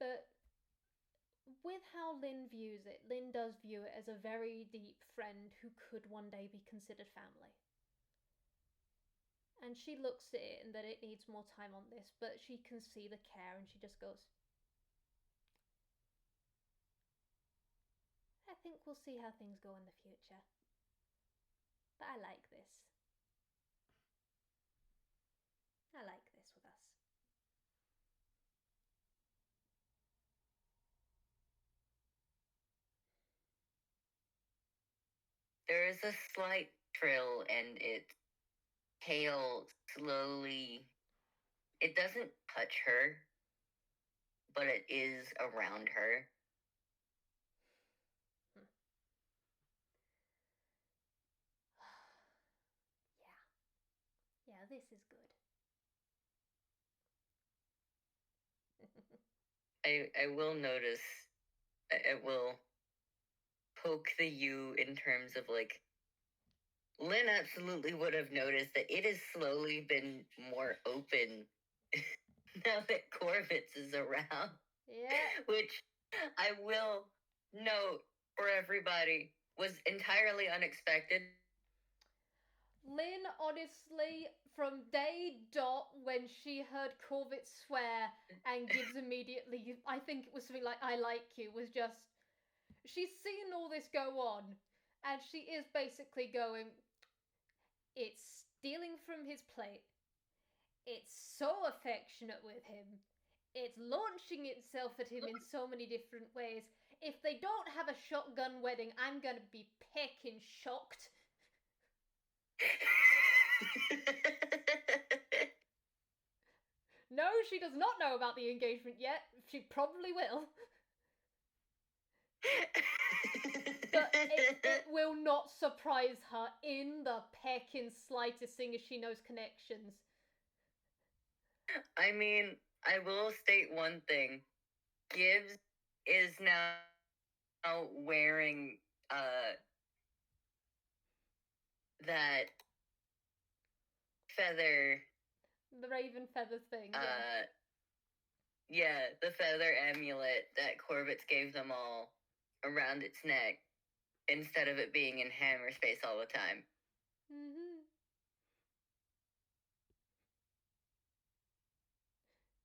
But with how Lynn views it, Lynn does view it as a very deep friend who could one day be considered family. And she looks at it and that it needs more time on this, but she can see the care and she just goes, I think we'll see how things go in the future. But I like this. I like this with us. There is a slight trill and its tail slowly... It doesn't touch her, but it is around her. Yeah, this is good. I will notice, I will poke the U in terms of, like, Lynn absolutely would have noticed that it has slowly been more open now that Corvitz is around. Yeah. Which I will note for everybody was entirely unexpected. Lynn, honestly, from day dot when she heard Corvitz swear and Gibbs immediately, I think it was something like, I like you, was just... She's seen all this go on, and she is basically going, it's stealing from his plate. It's so affectionate with him. It's launching itself at him in so many different ways. If they don't have a shotgun wedding, I'm gonna be peckin' shocked. No, she does not know about the engagement yet. She probably will. But it will not surprise her in the peckin' slightest, seeing as she knows connections. I mean, I will state one thing. Gibbs is now wearing that feather... The raven feather thing. Yeah, the feather amulet that Corvitz gave them all around its neck, instead of it being in hammer space all the time.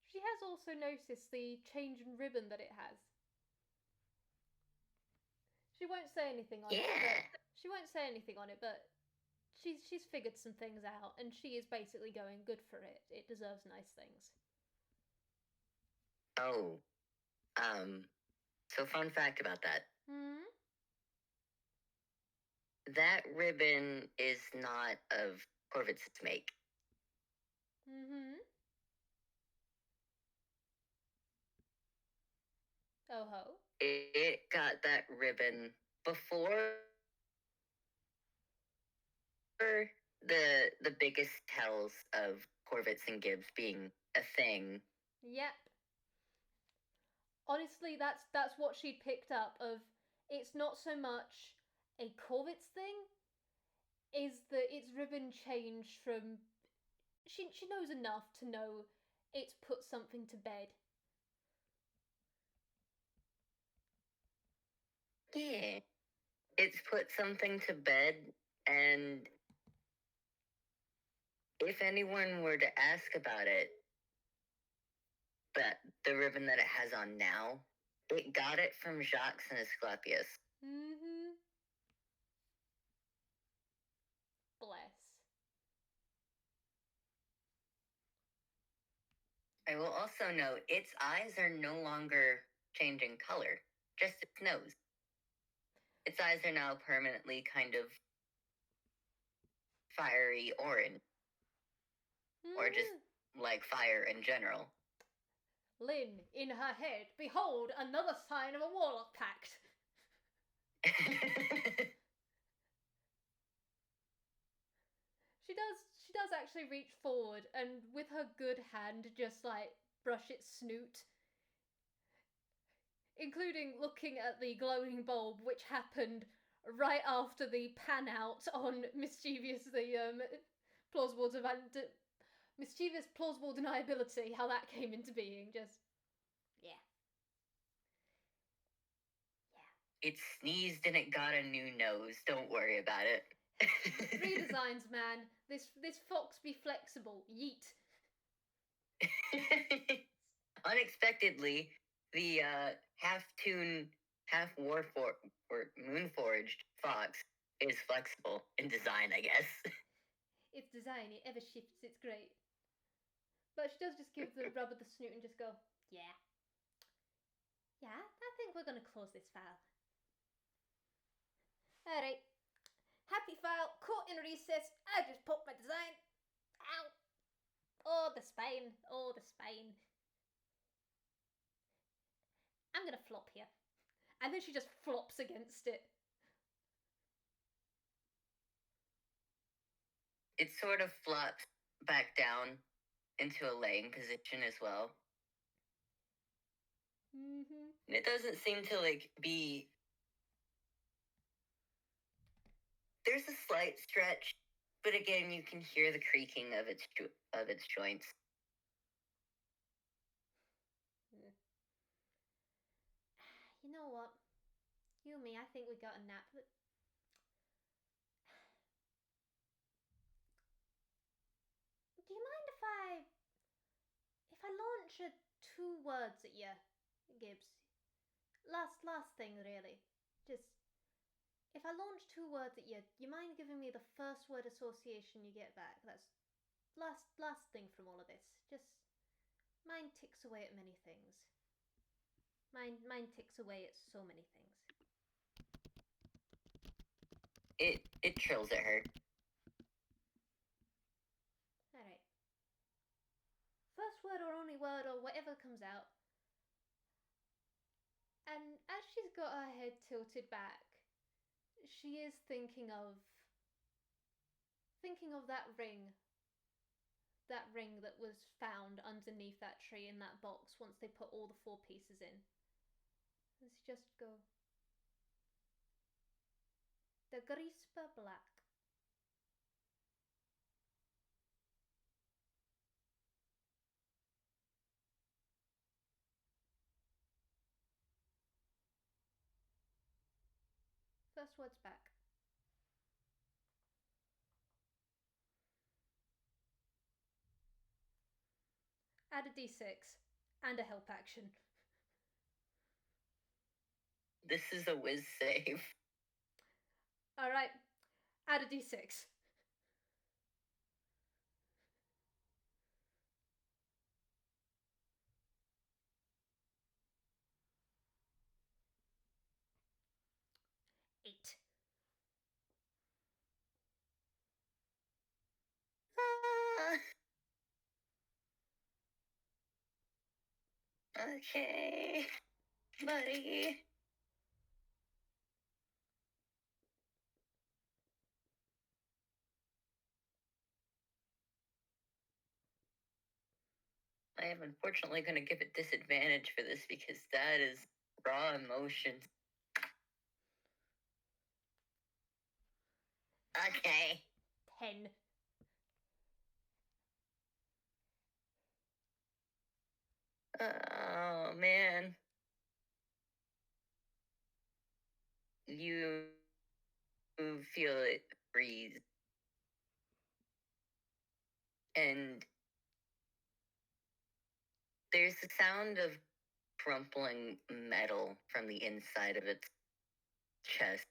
She has also noticed the change in ribbon that it has. She won't say anything on it. But she won't say anything on it, but she's figured some things out, and she is basically going, good for it. It deserves nice things. Oh, so fun fact about that. That ribbon is not of Corvitz's make. Oh ho. It got that ribbon before the biggest tells of Corvitz and Gibbs being a thing. Yep. Honestly, that's what she picked up of. It's not so much a Corvitz thing, is that its ribbon changed from... She knows enough to know It's put something to bed. Yeah. It's put something to bed, and if anyone were to ask about it, the ribbon that it has on now, it got it from Jacques and Asclepius. Mm-hmm. Bless. I will also note its eyes are no longer changing color, just its nose. Its eyes are now permanently kind of fiery orange, or just like fire in general. Lynn, in her head, behold another sign of a warlock pact. She does actually reach forward and with her good hand just like brush its snoot, including looking at the glowing bulb, which happened right after the pan out on mischievous plausible deniability, how that came into being. Just yeah. It sneezed and it got a new nose. Don't worry about it. Redesigns, man. This fox be flexible. Yeet. Unexpectedly, the half-toon, moon-forged fox is flexible in design, I guess. Its design, it ever shifts. It's great. But she does just give the rub of the snoot and just go, yeah. Yeah, I think we're going to close this file. Alright. Happy file, caught in recess. I just popped my design. Ow. Oh, the spine. Oh, the spine. I'm going to flop here. And then she just flops against it. It sort of flops back down into a laying position as well. Mm-hmm. And it doesn't seem to be. There's a slight stretch, but again, you can hear the creaking of its joints. You know what? You and me, I think we got a nap, but do you mind if I launch 2 words at you, Gibbs? Last thing, really. Just if I launch 2 words at you, you mind giving me the first word association you get back? That's last thing from all of this. Just mine ticks away at many things. Mine ticks away at so many things. It trills at her. Alright. First word or only word or whatever comes out. And as she's got her head tilted back, she is thinking of that ring. That ring that was found underneath that tree in that box once they put all the 4 pieces in. Let's just go. The Grispa Black. First word's back. Add a d6 and a help action. This is a whiz save. Alright, add a d6. Eight. Okay, buddy. I am unfortunately going to give it disadvantage for this because that is raw emotions. Okay. 10. Oh, man. You feel it freeze. And there's the sound of crumpling metal from the inside of its chest.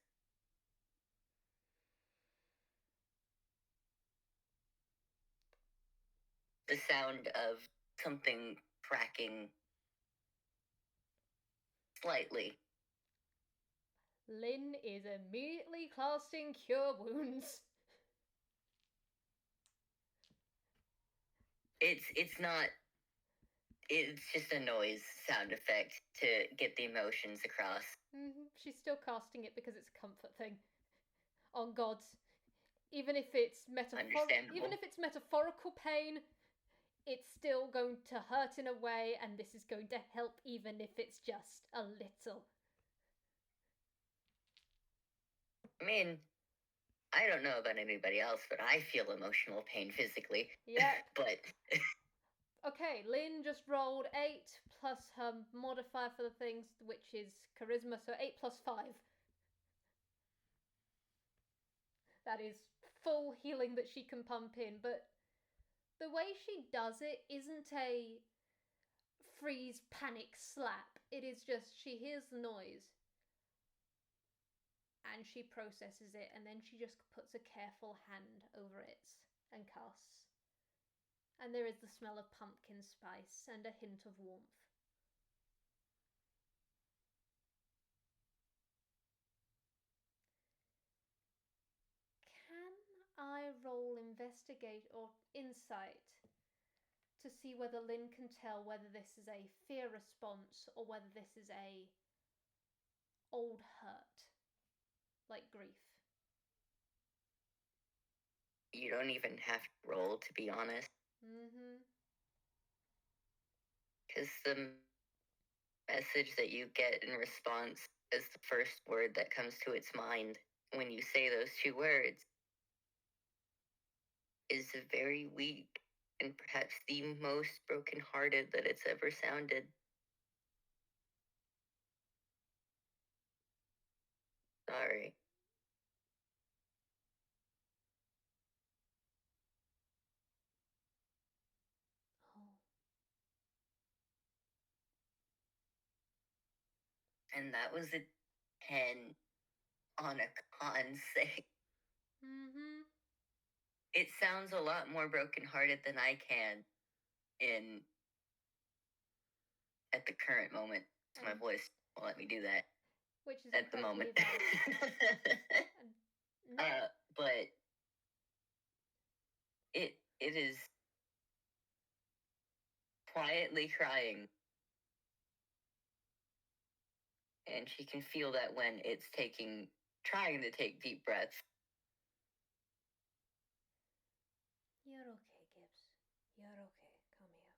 The sound of something cracking slightly. Lynn is immediately casting Cure Wounds. It's not. It's just a noise sound effect to get the emotions across. She's still casting it because it's a comfort thing. On gods, even if it's metaphorical pain, it's still going to hurt in a way, and this is going to help, even if it's just a little. I mean, I don't know about anybody else, but I feel emotional pain physically. Yeah. But okay, Lynn just rolled 8 plus her modifier for the things, which is charisma, so 8 plus 5. That is full healing that she can pump in, but the way she does it isn't a freeze panic slap. It is just she hears the noise and she processes it, and then she just puts a careful hand over it and casts. And there is the smell of pumpkin spice and a hint of warmth. Can I roll investigate or insight to see whether Lynn can tell whether this is a fear response or whether this is a old hurt, like grief? You don't even have to roll, to be honest. Because the message that you get in response is the first word that comes to its mind when you say those two words is very weak and perhaps the most brokenhearted that it's ever sounded. Sorry. And that was a 10 on a con save. It sounds a lot more brokenhearted than I can at the current moment. My voice won't let me do that. Which is at the moment. But it is quietly crying. And she can feel that when it's trying to take deep breaths. You're okay, Gibbs. You're okay. Come here.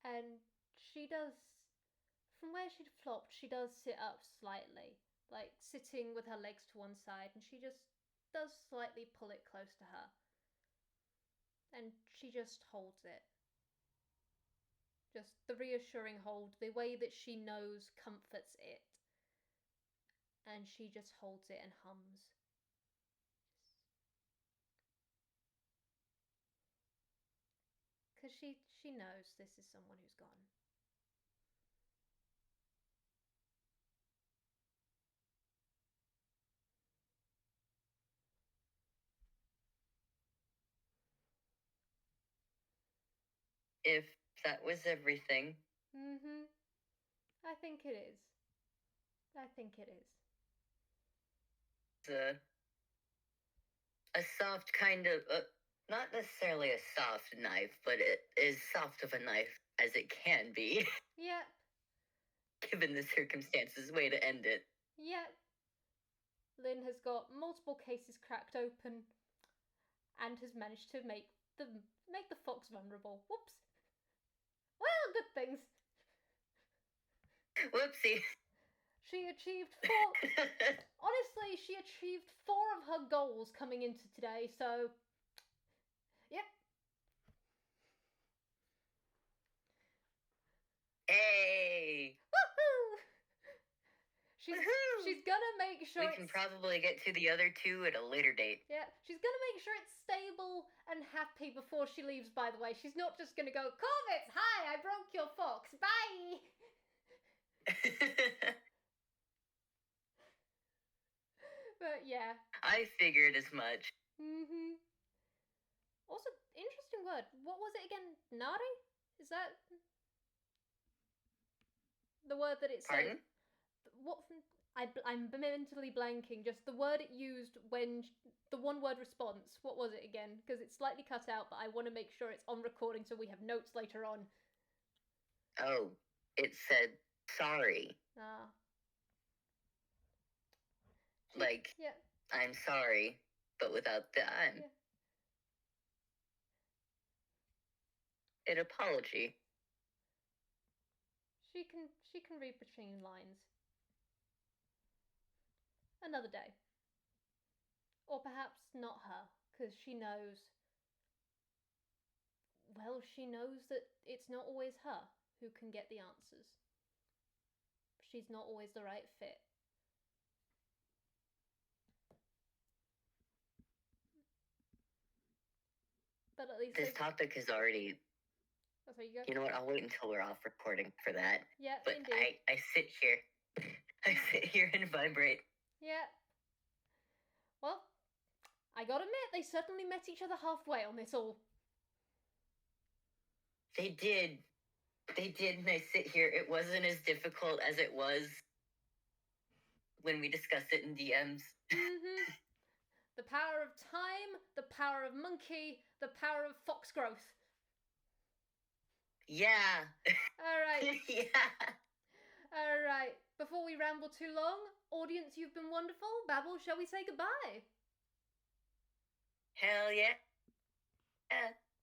And she does, from where she'd flopped, she does sit up slightly, like sitting with her legs to one side, and she just does slightly pull it close to her. And she just holds it. Just the reassuring hold, the way that she knows comforts it. And she just holds it and hums. Because she knows this is someone who's gone. If that was everything. I think it is. I think it is. A soft kind of, not necessarily a soft knife, but it is soft of a knife as it can be. Yep. Given the circumstances, way to end it. Yep. Lynn has got multiple cases cracked open and has managed to make the fox vulnerable. Whoops. Well, good things. Whoopsie. She achieved 4... Honestly, she achieved 4 of her goals coming into today, so... Yep. Hey! Woohoo! Woohoo! She's gonna make sure we can probably get to the other two at a later date. Yeah, she's gonna make sure it's stable and happy before she leaves, by the way. She's not just gonna go, Corvitz, hi, I broke your fox, bye! But yeah. I figured as much. Mm-hmm. Also, interesting word. What was it again? Nari? Is that the word that it said? Pardon? What? I'm mentally blanking. Just the word it used when the one-word response. What was it again? Because it's slightly cut out, but I want to make sure it's on recording so we have notes later on. Oh, it said sorry. Ah. Like, yeah. I'm sorry, but without the I'm. Yeah. An apology. She can read between lines. Another day. Or perhaps not her, because she knows. Well, she knows that it's not always her who can get the answers. She's not always the right fit. But at least this topic is already. Oh, there you go. You know what? I'll wait until we're off recording for that. Yeah, but indeed. I sit here. I sit here and vibrate. Yeah. Well, I gotta admit, they certainly met each other halfway on this all. They did. They did, and I sit here. It wasn't as difficult as it was when we discussed it in DMs. Mm-hmm. The power of time, the power of monkey, the power of fox growth. Yeah. Alright. Yeah. Alright. Before we ramble too long, audience, you've been wonderful. Babble, shall we say goodbye? Hell yeah.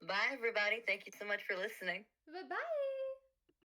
Bye, everybody. Thank you so much for listening. Bye-bye.